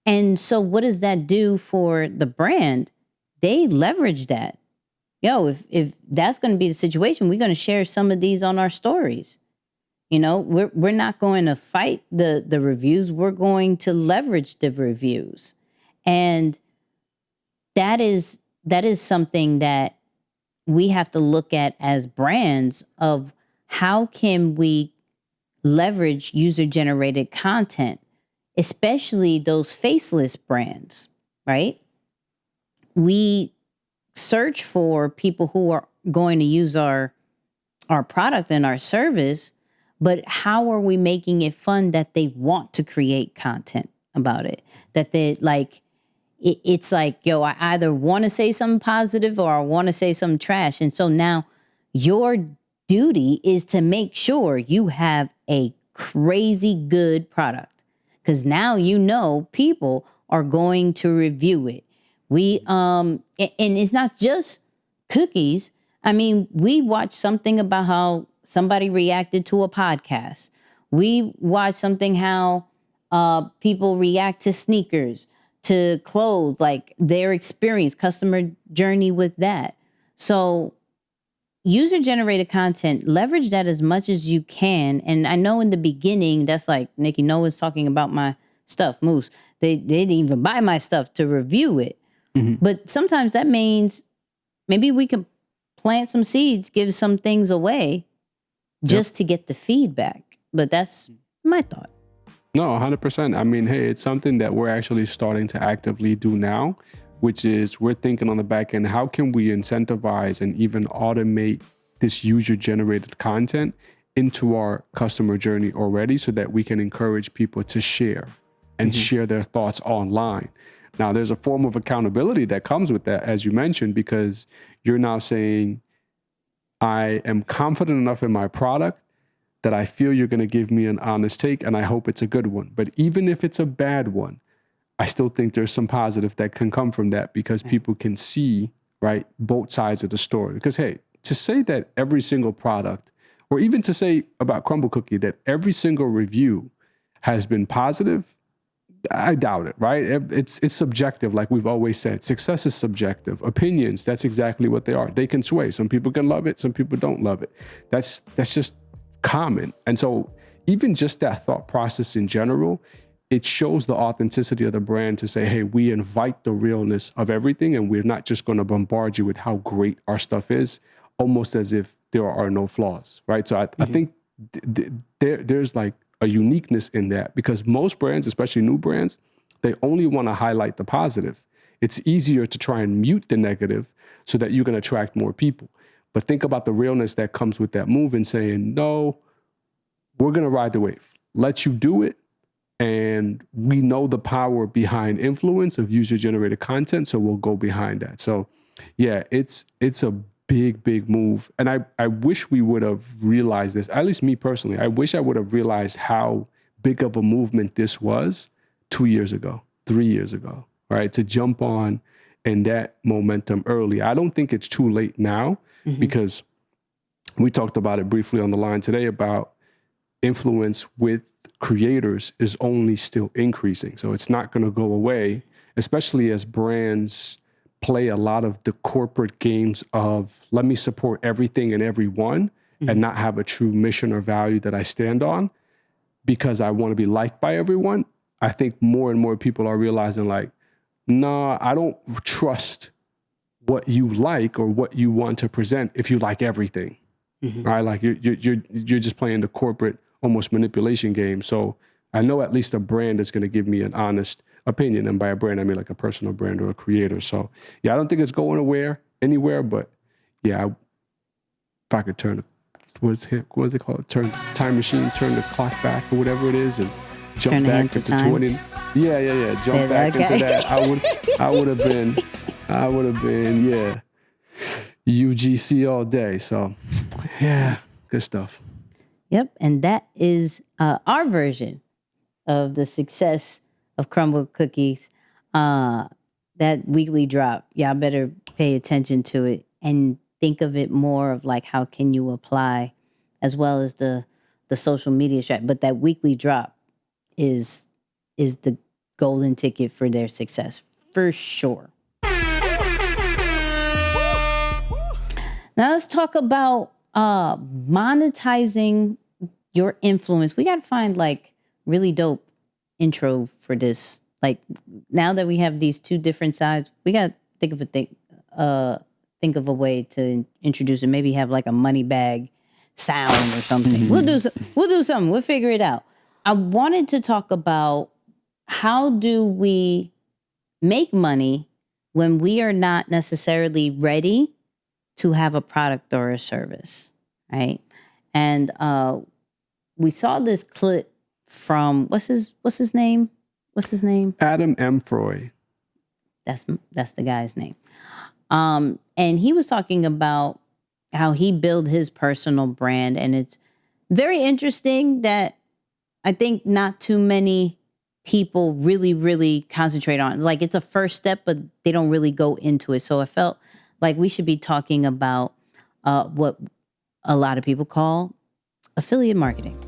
B: And so what does that do for the brand? They leverage that. Yo, if that's going to be the situation, we're going to share some of these on our stories. You know, we're not going to fight the reviews. We're going to leverage the reviews. And that is something that we have to look at as brands, of how can we leverage user-generated content, especially those faceless brands, right? We search for people who are going to use our product and our service, but how are we making it fun that they want to create content about it? That they like, it's like, yo, I either want to say something positive or I want to say something trash. And so now your duty is to make sure you have a crazy good product, because now you know people are going to review it. And it's not just cookies. I mean, we watched something about how somebody reacted to a podcast. We watched something how people react to sneakers, to clothes, like their experience, customer journey with that. So user-generated content, leverage that as much as you can. And I know in the beginning, that's like, Nicky, no one's talking about my stuff, Moose. They didn't even buy my stuff to review it. But sometimes that means maybe we can plant some seeds, give some things away just to get the feedback. But that's my thought.
C: No, 100%. I mean, hey, it's something that we're actually starting to actively do now, which is we're thinking on the back end, how can we incentivize and even automate this user-generated content into our customer journey already, so that we can encourage people to share and share their thoughts online. Now, there's a form of accountability that comes with that, as you mentioned, because you're now saying, I am confident enough in my product that I feel you're going to give me an honest take, and I hope it's a good one. But even if it's a bad one, I still think there's some positive that can come from that because people can see, right, both sides of the story. Because, hey, to say that every single product, or even to say about Crumble Cookie that every single review has been positive, I doubt it, right? It's subjective, like we've always said. Success is subjective. Opinions, that's exactly what they are. They can sway. Some people can love it, some people don't love it. That's just common. And so even just that thought process in general, it shows the authenticity of the brand to say, hey, we invite the realness of everything, and we're not just going to bombard you with how great our stuff is, almost as if there are no flaws, right? So I think there's like a uniqueness in that, because most brands, especially new brands, they only want to highlight the positive. It's easier to try and mute the negative so that you can attract more people. But think about the realness that comes with that move and saying, no, we're going to ride the wave. Let you do it. And we know the power behind influence of user-generated content, so we'll go behind that. So yeah, it's a big move. And I wish we would have realized this, at least me personally. I wish I would have realized how big of a movement this was 2 years ago, 3 years ago, right? To jump on in that momentum early. I don't think it's too late now because we talked about it briefly on the line today about influence with creators is only still increasing. So it's not going to go away, especially as brands play a lot of the corporate games of let me support everything and everyone and not have a true mission or value that I stand on because I want to be liked by everyone. I think more and more people are realizing like, nah, I don't trust what you like or what you want to present if you like everything, right? Like you're just playing the corporate almost manipulation game. So I know at least a brand is going to give me an honest opinion. And by a brand, I mean like a personal brand or a creator. So yeah, I don't think it's going anywhere, but yeah, if I could turn what is it called? Turn time machine, turn the clock back or whatever it is and jump back into 20. Yeah. Jump back into that. I would have been, yeah, UGC all day. So yeah, good stuff.
B: Yep. And that is our version of the success of Crumble Cookies. That weekly drop. Y'all better pay attention to it and think of it more of like how can you apply as well as the social media strat. But that weekly drop is the golden ticket for their success for sure. Now let's talk about monetizing your influence. We got to find like really dope intro for this. Like now that we have these two different sides, we got to think of a way to introduce it. Maybe have like a money bag sound or something. We'll do something. We'll figure it out. I wanted to talk about how do we make money when we are not necessarily ready to have a product or a service, right? And we saw this clip from what's his name? What's his name?
C: Adam M. Froy.
B: That's the guy's name. And he was talking about how he built his personal brand, and it's very interesting that I think not too many people really, really concentrate on. Like it's a first step, but they don't really go into it. So I felt like we should be talking about what a lot of people call affiliate marketing.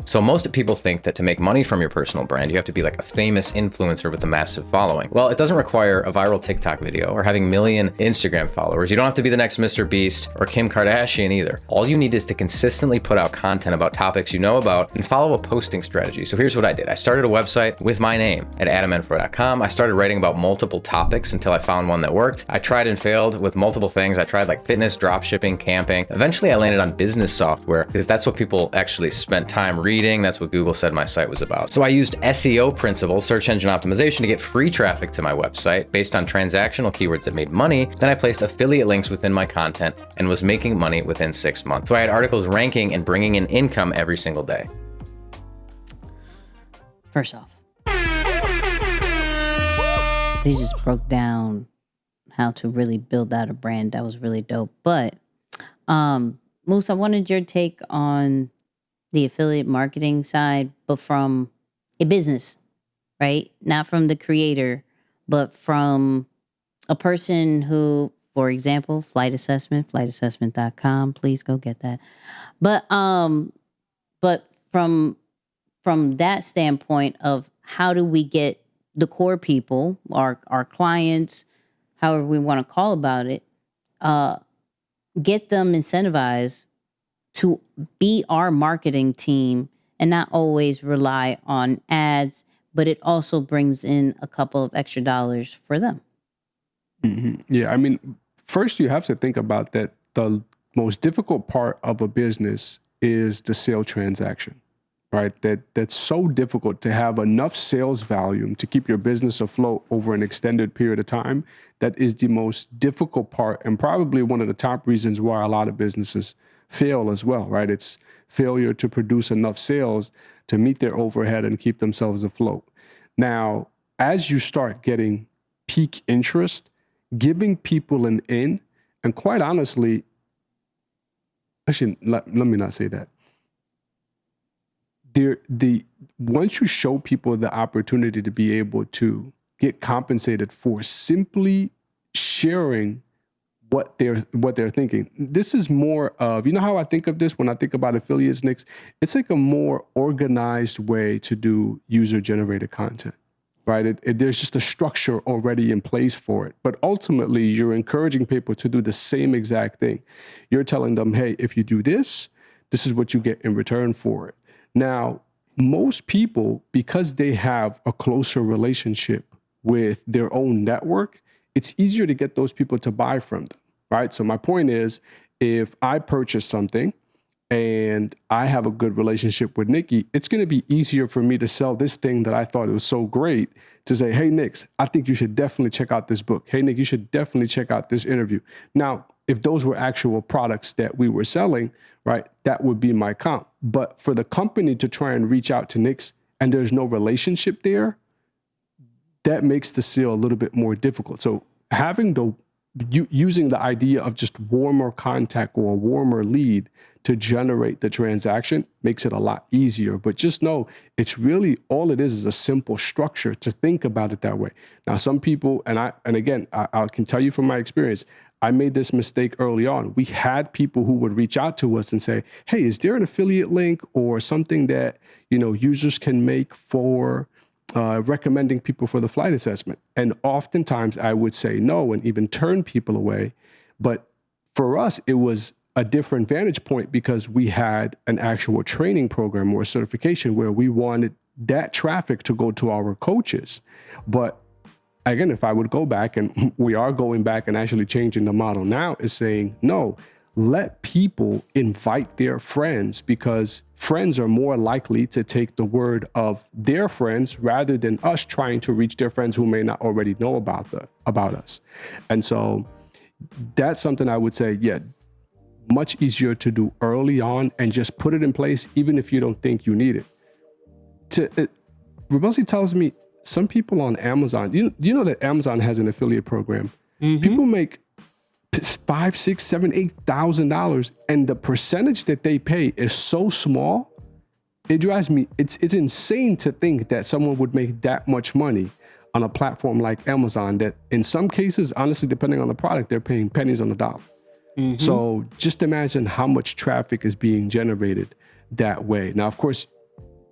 G: So most people think that to make money from your personal brand, you have to be like a famous influencer with a massive following. Well, it doesn't require a viral TikTok video or having 1 million Instagram followers. You don't have to be the next Mr. Beast or Kim Kardashian either. All you need is to consistently put out content about topics you know about and follow a posting strategy. So here's what I did. I started a website with my name at adamnfro.com. I started writing about multiple topics until I found one that worked. I tried and failed with multiple things. I tried like fitness, drop shipping, camping. Eventually I landed on business software because that's what people actually spent time reading. That's what Google said my site was about. So I used SEO principles, search engine optimization, to get free traffic to my website based on transactional keywords that made money. Then I placed affiliate links within my content and was making money within 6 months. So I had articles ranking and bringing in income every single day.
B: First off, he just broke down how to really build out a brand. That was really dope. But Moose, I wanted your take on the affiliate marketing side, but from a business right? Not from the creator, but from a person who, for example, flight assessment, flightassessment.com, please go get that. But from that standpoint of how do we get the core people, our clients, however we want to call about it, get them incentivized to be our marketing team and not always rely on ads, but it also brings in a couple of extra dollars for them.
C: Yeah, I mean, first you have to think about that the most difficult part of a business is the sale transaction, right? That's so difficult to have enough sales volume to keep your business afloat over an extended period of time. That is the most difficult part and probably one of the top reasons why a lot of businesses fail as well, right? It's failure to produce enough sales to meet their overhead and keep themselves afloat. Now, as you start getting peak interest, giving people an in, and quite honestly, actually, let me not say that. Once you show people the opportunity to be able to get compensated for simply sharing what they're thinking. This is more of, you know how I think of this when I think about affiliates, Nick? It's like a more organized way to do user-generated content, right? There's just a structure already in place for it. But ultimately, you're encouraging people to do the same exact thing. You're telling them, hey, if you do this, this is what you get in return for it. Now, most people, because they have a closer relationship with their own network, it's easier to get those people to buy from them, right? So my point is, if I purchase something and I have a good relationship with Nicky, it's going to be easier for me to sell this thing that I thought it was so great to say, hey, Nick, I think you should definitely check out this book. Hey, Nick, you should definitely check out this interview. Now, if those were actual products that we were selling, right, that would be my comp. But for the company to try and reach out to Nick's and there's no relationship there, that makes the sale a little bit more difficult. So using the idea of just warmer contact or a warmer lead to generate the transaction makes it a lot easier. But just know it's really all it is a simple structure to think about it that way. Now, some people, and again, I can tell you from my experience, I made this mistake early on. We had people who would reach out to us and say, hey, is there an affiliate link or something that, users can make for recommending people for the flight assessment? And oftentimes I would say no and even turn people away. But for us, it was a different vantage point because we had an actual training program or a certification where we wanted that traffic to go to our coaches. But again, if I would go back, and we are going back and actually changing the model now, is saying, no, let people invite their friends because friends are more likely to take the word of their friends rather than us trying to reach their friends who may not already know about us. And so that's something I would say, yeah, much easier to do early on and just put it in place, even if you don't think you need it. Ravelsi tells me some people on Amazon, you know that Amazon has an affiliate program. Mm-hmm. People make $5,000, $6,000, $7,000, $8,000, and the percentage that they pay is so small. It drives me. It's insane to think that someone would make that much money on a platform like Amazon. That in some cases, honestly, depending on the product, they're paying pennies on the dollar. Mm-hmm. So just imagine how much traffic is being generated that way. Now, of course,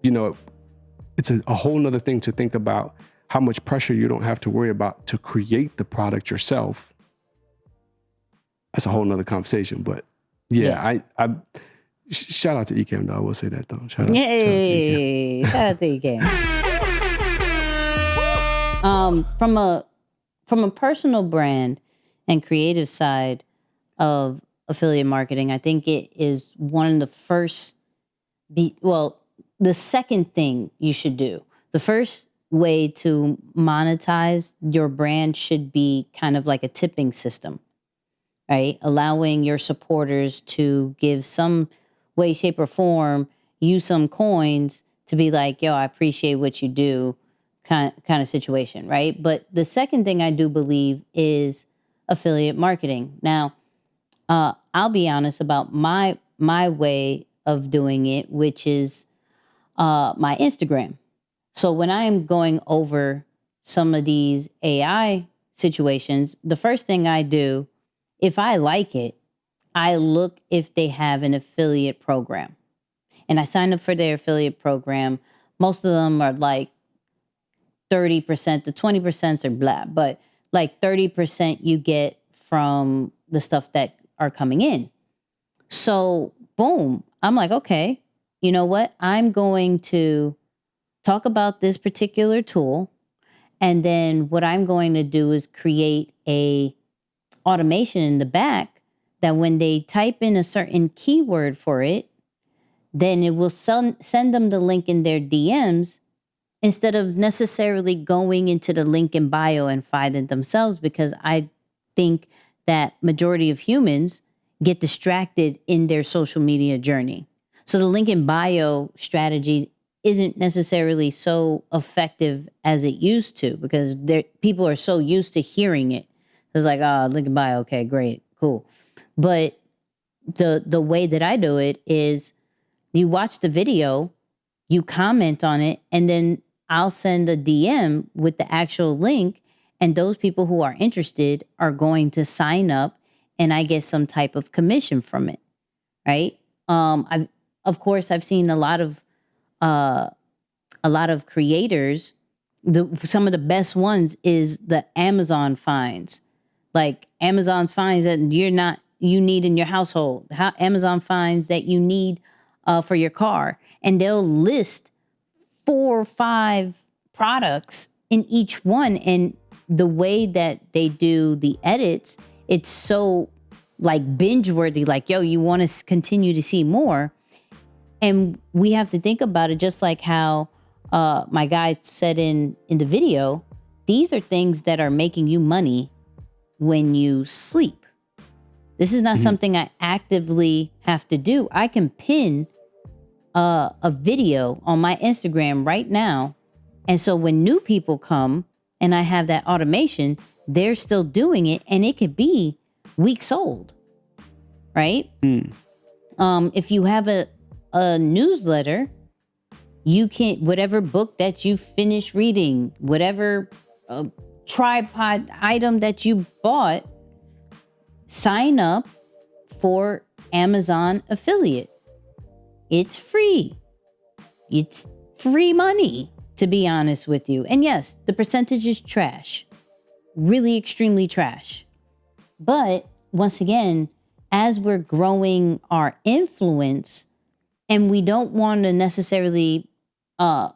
C: it's a whole nother thing to think about how much pressure you don't have to worry about to create the product yourself. That's a whole nother conversation. But yeah. I shout out to Ecamm though. I will say that though. Shout out to
B: Ecamm. From a personal brand and creative side of affiliate marketing, I think it is one of the first the second thing you should do. The first way to monetize your brand should be kind of like a tipping system, right? Allowing your supporters to give some way, shape, or form, use some coins to be like, yo, I appreciate what you do kind of situation, right? But the second thing I do believe is affiliate marketing. Now, I'll be honest about my way of doing it, which is my Instagram. So when I am going over some of these AI situations, the first thing I do, if I like it, I look if they have an affiliate program. And I sign up for their affiliate program. Most of them are like 30%, the 20% are blah, but like 30% you get from the stuff that are coming in. So boom, I'm like, okay, you know what? I'm going to talk about this particular tool. And then what I'm going to do is create a automation in the back that when they type in a certain keyword for it, then it will send them the link in their DMs instead of necessarily going into the link in bio and find it themselves, because I think that majority of humans get distracted in their social media journey. So the link in bio strategy isn't necessarily so effective as it used to, because people are so used to hearing it. It's like, oh, link in bio, okay, great, cool. But the way that I do it is you watch the video, you comment on it, and then I'll send a DM with the actual link, and those people who are interested are going to sign up, and I get some type of commission from it, right? Of course, I've seen a lot of creators. Some of the best ones is the Amazon finds, like Amazon finds that you need in your household, Amazon finds that you need for your car, and they'll list 4 or 5 products in each one. And the way that they do the edits, it's so like binge worthy, like, yo, you want to continue to see more. And we have to think about it just like how my guy said in the video, these are things that are making you money when you sleep. This is not something I actively have to do. I can pin a video on my Instagram right now. And so when new people come and I have that automation, they're still doing it, and it could be weeks old, right? If you have a newsletter, you can, whatever book that you finish reading, whatever tripod item that you bought, sign up for Amazon affiliate. It's free. It's free money, to be honest with you. And yes, the percentage is trash, really extremely trash. But once again, as we're growing our influence, and we don't want to necessarily,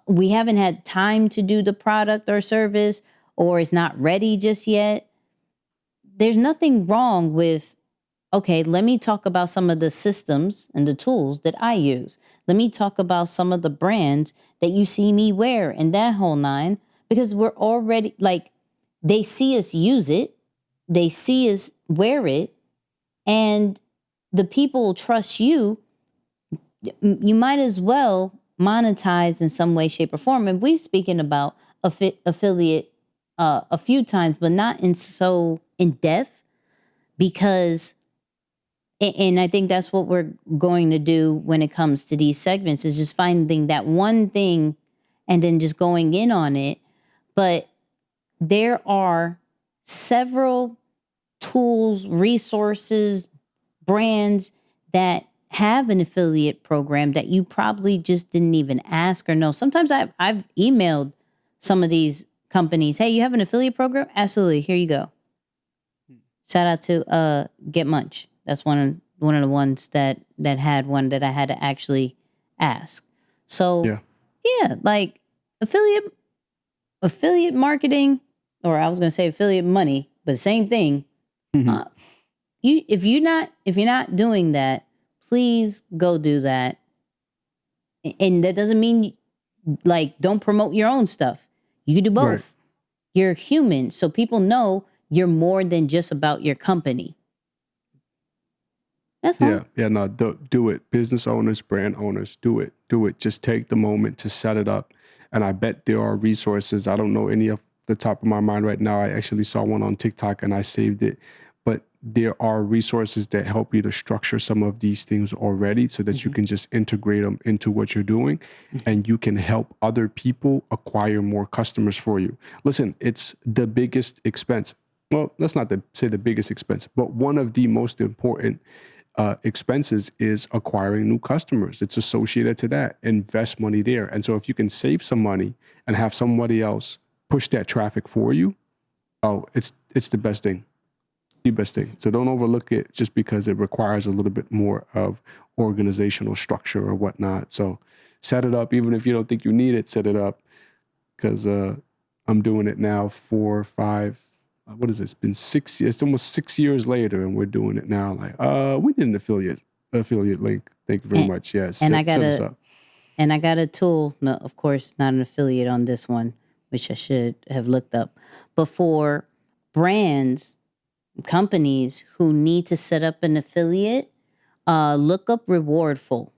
B: we haven't had time to do the product or service, or it's not ready just yet, there's nothing wrong with, okay, let me talk about some of the systems and the tools that I use. Let me talk about some of the brands that you see me wear and that whole nine, because we're already, like, they see us use it, they see us wear it, and the people trust you. You might as well monetize in some way, shape, or form. And we've spoken about affiliate a few times, but not so in depth, because, and I think that's what we're going to do when it comes to these segments, is just finding that one thing and then just going in on it. But there are several tools, resources, brands that have an affiliate program that you probably just didn't even ask or know. Sometimes I've emailed some of these companies, hey, you have an affiliate program? Absolutely, here you go. Shout out to Get Munch. That's one of the ones that had one that I had to actually ask. So yeah, like affiliate marketing, or I was gonna say affiliate money, but same thing. If you're not doing that, please go do that. And that doesn't mean like don't promote your own stuff. You can do both. Right. You're human, so people know you're more than just about your company. That's all.
C: Yeah, no, do it. Business owners, brand owners, do it. Just take the moment to set it up. And I bet there are resources. I don't know any off the top of my mind right now. I actually saw one on TikTok and I saved it. but there are resources that help you to structure some of these things already so that you can just integrate them into what you're doing and you can help other people acquire more customers for you. Listen, it's the biggest expense. Well, let's not say the biggest expense, but one of the most important expenses is acquiring new customers. It's associated to that. Invest money there. And so if you can save some money and have somebody else push that traffic for you, it's the best thing. The best thing. So don't overlook it just because it requires a little bit more of organizational structure or whatnot. So set it up, even if you don't think you need it, set it up. Because I'm doing it now 4 or 5. What is it? It's been 6 years. It's almost 6 years later, and we're doing it now. Like, we need an affiliate link. Thank you very much. Yes.
B: And
C: set us up.
B: And I got a tool. No, of course, not an affiliate on this one, which I should have looked up. But for brands, companies who need to set up an affiliate, look up Rewardful.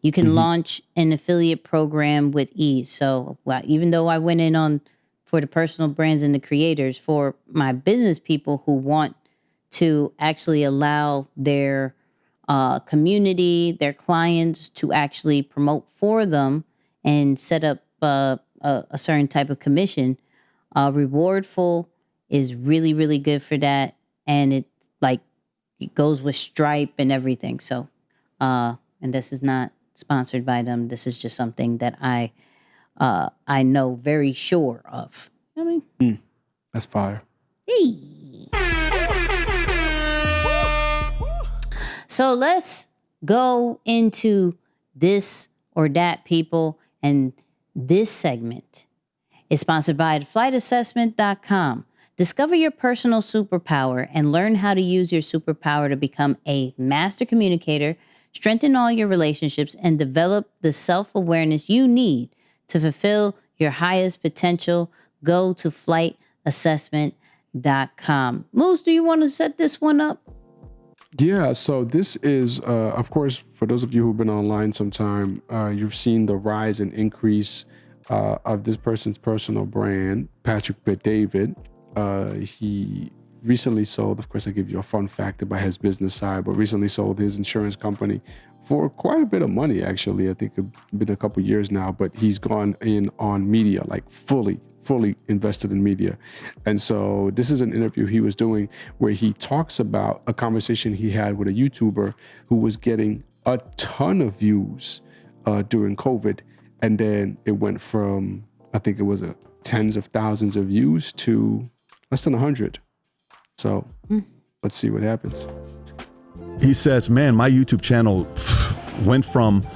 B: You can launch an affiliate program with ease. So even though I went in on for the personal brands and the creators, for my business people who want to actually allow their community, their clients to actually promote for them and set up a certain type of commission, Rewardful is really, really good for that. And it goes with Stripe and everything. So, and this is not sponsored by them. This is just something that I know very sure of. You know what I mean?
C: That's fire.
B: Hey. So let's go into this or that, people. And this segment is sponsored by flightassessment.com. Discover your personal superpower and learn how to use your superpower to become a master communicator, strengthen all your relationships, and develop the self-awareness you need to fulfill your highest potential. Go to flightassessment.com. Moose, do you want to set this one up?
C: Yeah, so this is, of course, for those of you who've been online sometime, you've seen the rise and increase of this person's personal brand, Patrick Bet-David. He recently sold, of course, I give you a fun fact about his business side, but recently sold his insurance company for quite a bit of money, actually. I think it's been a couple years now, but he's gone in on media, like fully invested in media. And so this is an interview he was doing where he talks about a conversation he had with a YouTuber who was getting a ton of views during COVID. And then it went from, I think it was tens of thousands of views to less than 100. So let's see what happens.
D: He says, man, my YouTube channel went from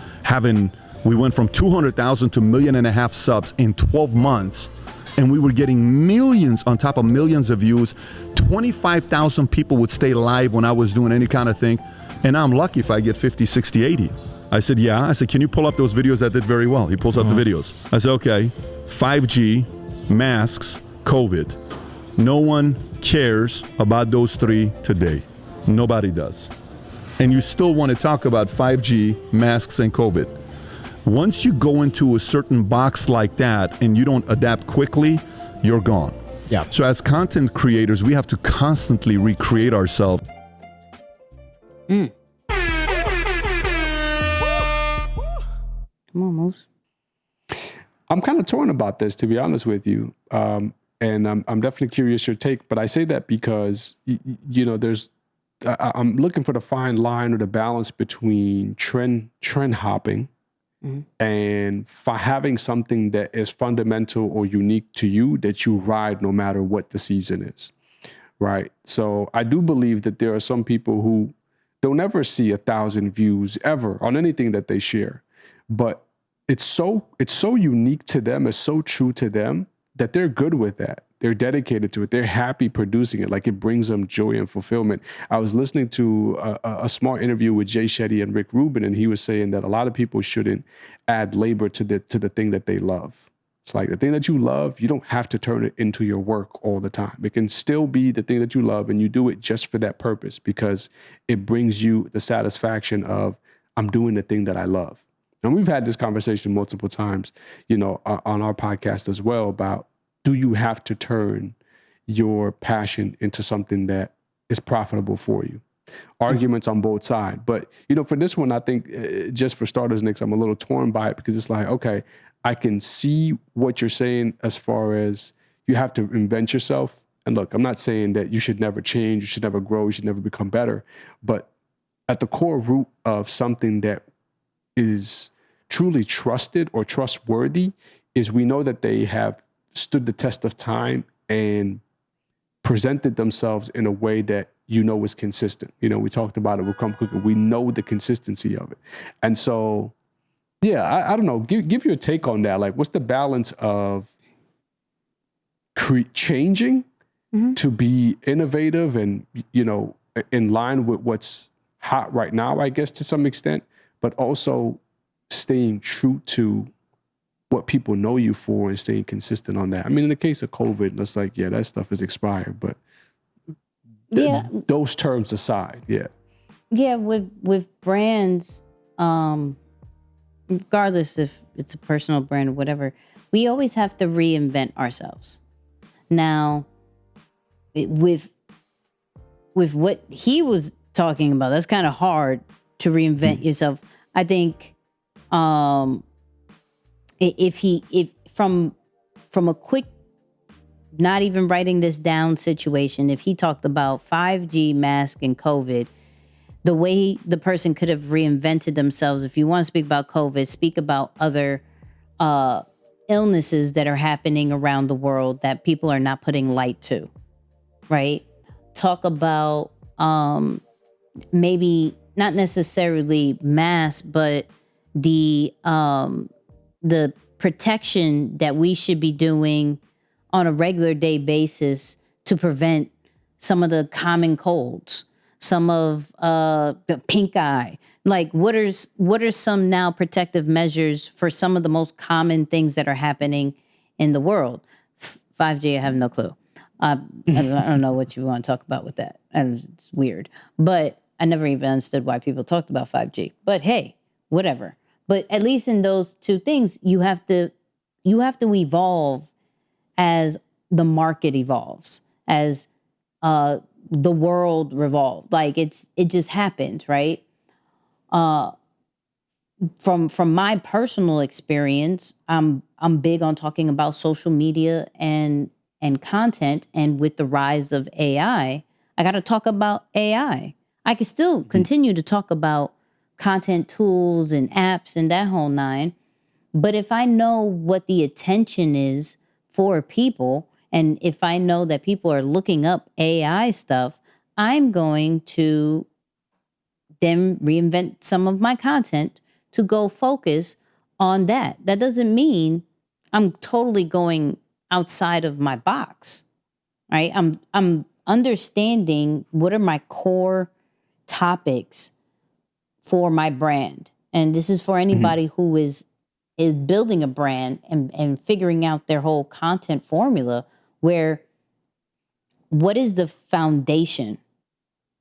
D: 200,000 to 1.5 million subs in 12 months. And we were getting millions on top of millions of views. 25,000 people would stay live when I was doing any kind of thing. And I'm lucky if I get 50, 60, 80. I said, yeah. I said, can you pull up those videos that did very well? He pulls up the videos. I said, okay, 5G, masks, COVID. No one cares about those 3 today. Nobody does. And you still want to talk about 5G, masks, and COVID. Once you go into a certain box like that and you don't adapt quickly, you're gone.
A: Yeah.
D: So as content creators, we have to constantly recreate ourselves.
B: Come on, Moose.
C: I'm kind of torn about this, to be honest with you. And I'm definitely curious your take, but I say that because, I'm looking for the fine line or the balance between trend hopping and having something that is fundamental or unique to you that you ride no matter what the season is, right? So I do believe that there are some people who don't ever see 1,000 views ever on anything that they share, but it's so unique to them, it's so true to them that they're good with that. They're dedicated to it. They're happy producing it. Like, it brings them joy and fulfillment. I was listening to a small interview with Jay Shetty and Rick Rubin, and he was saying that a lot of people shouldn't add labor to the thing that they love. It's like the thing that you love, you don't have to turn it into your work all the time. It can still be the thing that you love, and you do it just for that purpose because it brings you the satisfaction of, I'm doing the thing that I love. And we've had this conversation multiple times, on our podcast as well about, do you have to turn your passion into something that is profitable for you. Arguments on both sides. But, you know, for this one, I think just for starters, Nick, I'm a little torn by it because it's like, okay, I can see what you're saying as far as you have to invent yourself. And look, I'm not saying that you should never change, you should never grow, you should never become better. But at the core root of something that is truly trusted or trustworthy is we know that they have stood the test of time and presented themselves in a way that you know is consistent. You know, we talked about it with Crumble Cooking. We know the consistency of it. And so, yeah, I don't know. Give your take on that. Like, what's the balance of changing to be innovative and, you know, in line with what's hot right now, I guess, to some extent, but also staying true to what people know you for and staying consistent on that. I mean, in the case of COVID, it's like, yeah, that stuff is expired, but those terms aside,
B: Yeah, with brands, regardless if it's a personal brand or whatever, we always have to reinvent ourselves. Now, with what he was talking about, that's kind of hard to reinvent yourself. I think if from a quick, not even writing this down situation, if he talked about 5G, mask, and COVID, the way the person could have reinvented themselves, if you want to speak about COVID, speak about other illnesses that are happening around the world that people are not putting light to, right? Talk about maybe not necessarily mass, but the protection that we should be doing on a regular day basis to prevent some of the common colds, some of the pink eye. Like, what are some now protective measures for some of the most common things that are happening in the world? 5G, I have no clue. I don't know what you want to talk about with that. It's weird. But I never even understood why people talked about 5G. But hey, whatever. But at least in those two things, you have to evolve as the market evolves, as the world revolves. Like it just happens, right? From my personal experience, I'm big on talking about social media and content, and with the rise of AI, I got to talk about AI. I can still continue to talk about content tools and apps and that whole nine, but if I know what the attention is for people, and if I know that people are looking up AI stuff, I'm going to then reinvent some of my content to go focus on that. That doesn't mean I'm totally going outside of my box, right? I'm understanding what are my core topics for my brand. And this is for anybody who is building a brand and figuring out their whole content formula, where what is the foundation,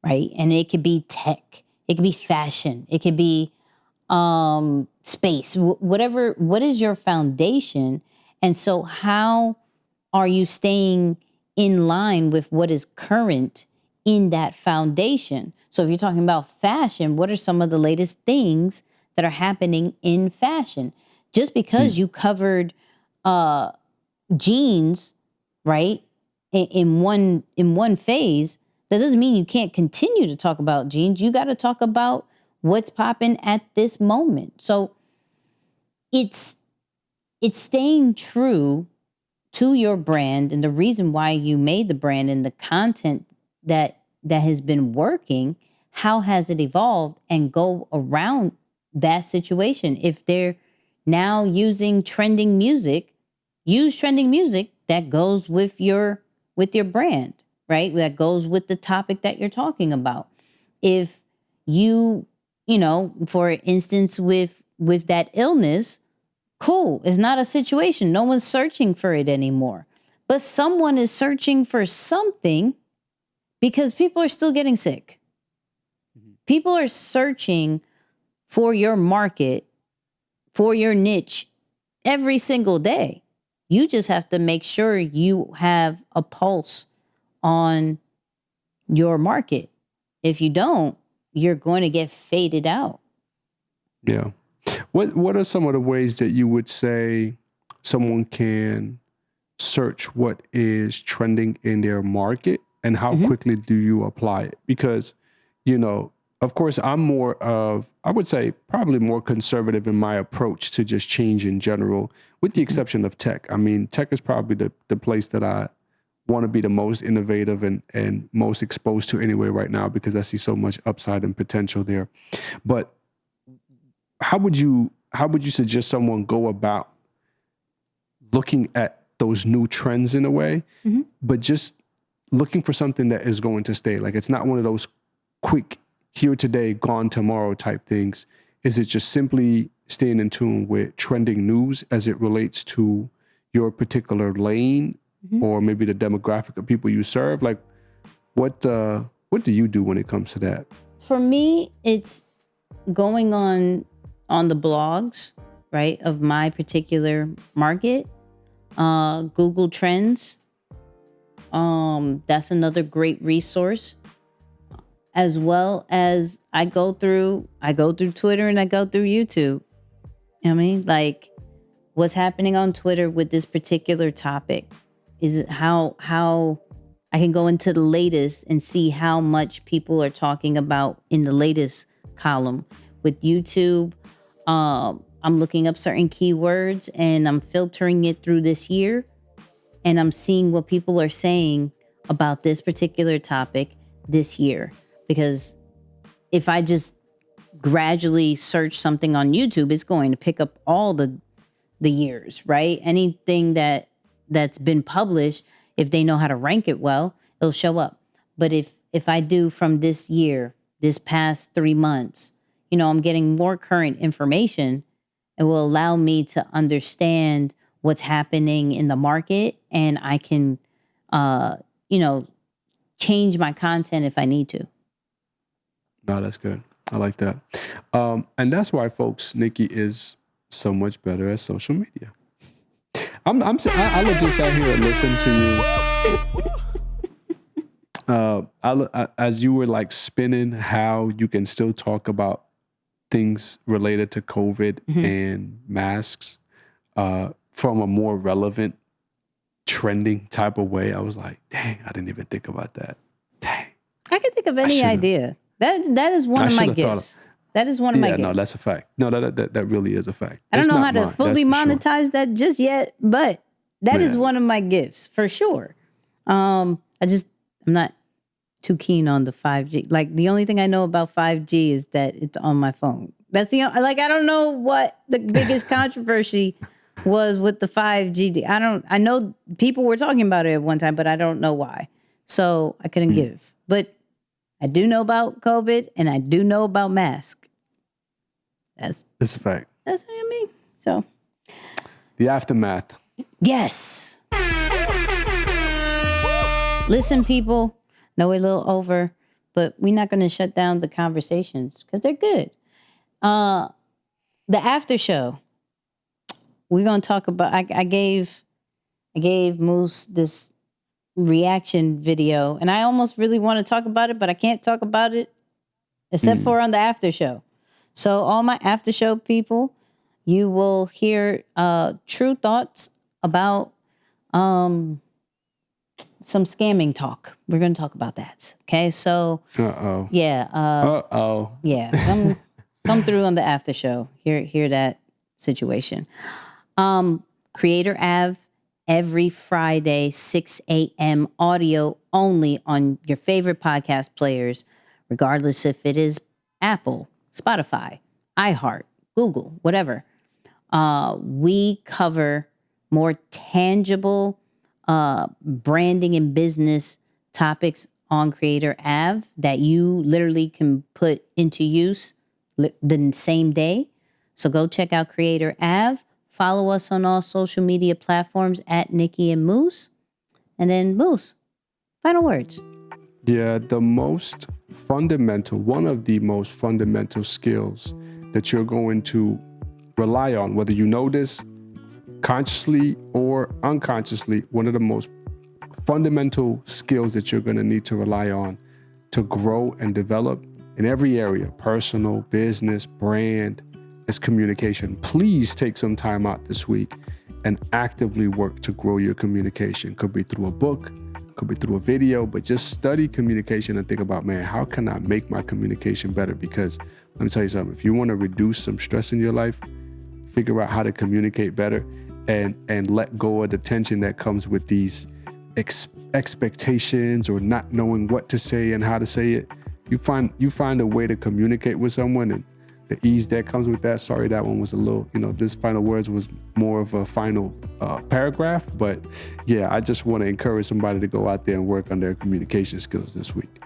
B: right? And it could be tech, it could be fashion, it could be space, whatever. What is your foundation? And so how are you staying in line with what is current in that foundation? So if you're talking about fashion, what are some of the latest things that are happening in fashion? Just because you covered jeans, right, in one phase, that doesn't mean you can't continue to talk about jeans. You got to talk about what's popping at this moment. So it's staying true to your brand and the reason why you made the brand and the content that has been working. How has it evolved, and go around that situation? If they're now using trending music, use trending music that goes with your brand, right? That goes with the topic that you're talking about. If you know, for instance, with that illness, cool. It's not a situation. No one's searching for it anymore. But someone is searching for something because people are still getting sick. People are searching for your market, for your niche every single day. You just have to make sure you have a pulse on your market. If you don't, you're going to get faded out.
C: Yeah. What are some of the ways that you would say someone can search what is trending in their market, and how quickly do you apply it? Because, of course, I'm more of, I would say, probably more conservative in my approach to just change in general, with the exception of tech. I mean, tech is probably the place that I want to be the most innovative and most exposed to anyway right now, because I see so much upside and potential there. But how would you suggest someone go about looking at those new trends in a way, but just looking for something that is going to stay? Like, it's not one of those quick here today, gone tomorrow type things. Is it just simply staying in tune with trending news as it relates to your particular lane or maybe the demographic of people you serve? Like, what do you do when it comes to that?
B: For me, it's going on the blogs, right, of my particular market. Google Trends. That's another great resource. As well as I go through Twitter and I go through YouTube. I mean, like, what's happening on Twitter with this particular topic? Is it how I can go into the latest and see how much people are talking about in the latest column. With YouTube, I'm looking up certain keywords and I'm filtering it through this year, and I'm seeing what people are saying about this particular topic this year. Because if I just gradually search something on YouTube, it's going to pick up all the years, right? Anything that's been published, if they know how to rank it well, it'll show up. But if I do from this year, this past 3 months, I'm getting more current information. It will allow me to understand what's happening in the market, and I can, change my content if I need to.
C: No, that's good. I like that. And that's why, folks, Nicky is so much better at social media. I legit sat here and listened to you. As you were like spinning how you can still talk about things related to COVID and masks from a more relevant, trending type of way. I was like, dang, I didn't even think about that. Dang.
B: I can think of any idea. That is one of my gifts. That is one of my gifts.
C: No, that's a fact. No, that really is a fact.
B: I don't know how to fully monetize that just yet, but that is one of my gifts for sure. I'm not too keen on the 5G. Like, the only thing I know about 5G is that it's on my phone. That's I don't know what the biggest controversy was with the 5G. I know people were talking about it at one time, but I don't know why. So I couldn't give. But I do know about COVID, and I do know about masks. That's
C: a fact.
B: That's what I mean. So
C: the aftermath.
B: Yes. Listen, people, know we're a little over, but we're not going to shut down the conversations because they're good. The after show. We're going to talk about, I gave Moose this reaction video, and I almost really want to talk about it, but I can't talk about it except for on the after show. So all my after show people, you will hear true thoughts about some scamming talk. We're going to talk about that. Okay, so yeah, yeah, come through on the after show. Hear that situation. Creator Ave, every Friday, 6 a.m. audio only on your favorite podcast players, regardless if it is Apple, Spotify, iHeart, Google, whatever. We cover more tangible branding and business topics on Creator Ave that you literally can put into use the same day. So go check out Creator Ave. Follow us on all social media platforms at Nicky and Moose. And then Moose, final words.
C: Yeah, one of the most fundamental skills that you're going to rely on, whether you know this consciously or unconsciously, one of the most fundamental skills that you're going to need to rely on to grow and develop in every area, personal, business, brand, is communication. Please take some time out this week and actively work to grow your communication. Could be through a book, could be through a video, but just study communication and think about, man, how can I make my communication better? Because let me tell you something, if you want to reduce some stress in your life, figure out how to communicate better and let go of the tension that comes with these expectations or not knowing what to say and how to say it. You find a way to communicate with someone, and the ease that comes with that. Sorry, that one was a little, this final words was more of a final paragraph. But yeah, I just want to encourage somebody to go out there and work on their communication skills this week.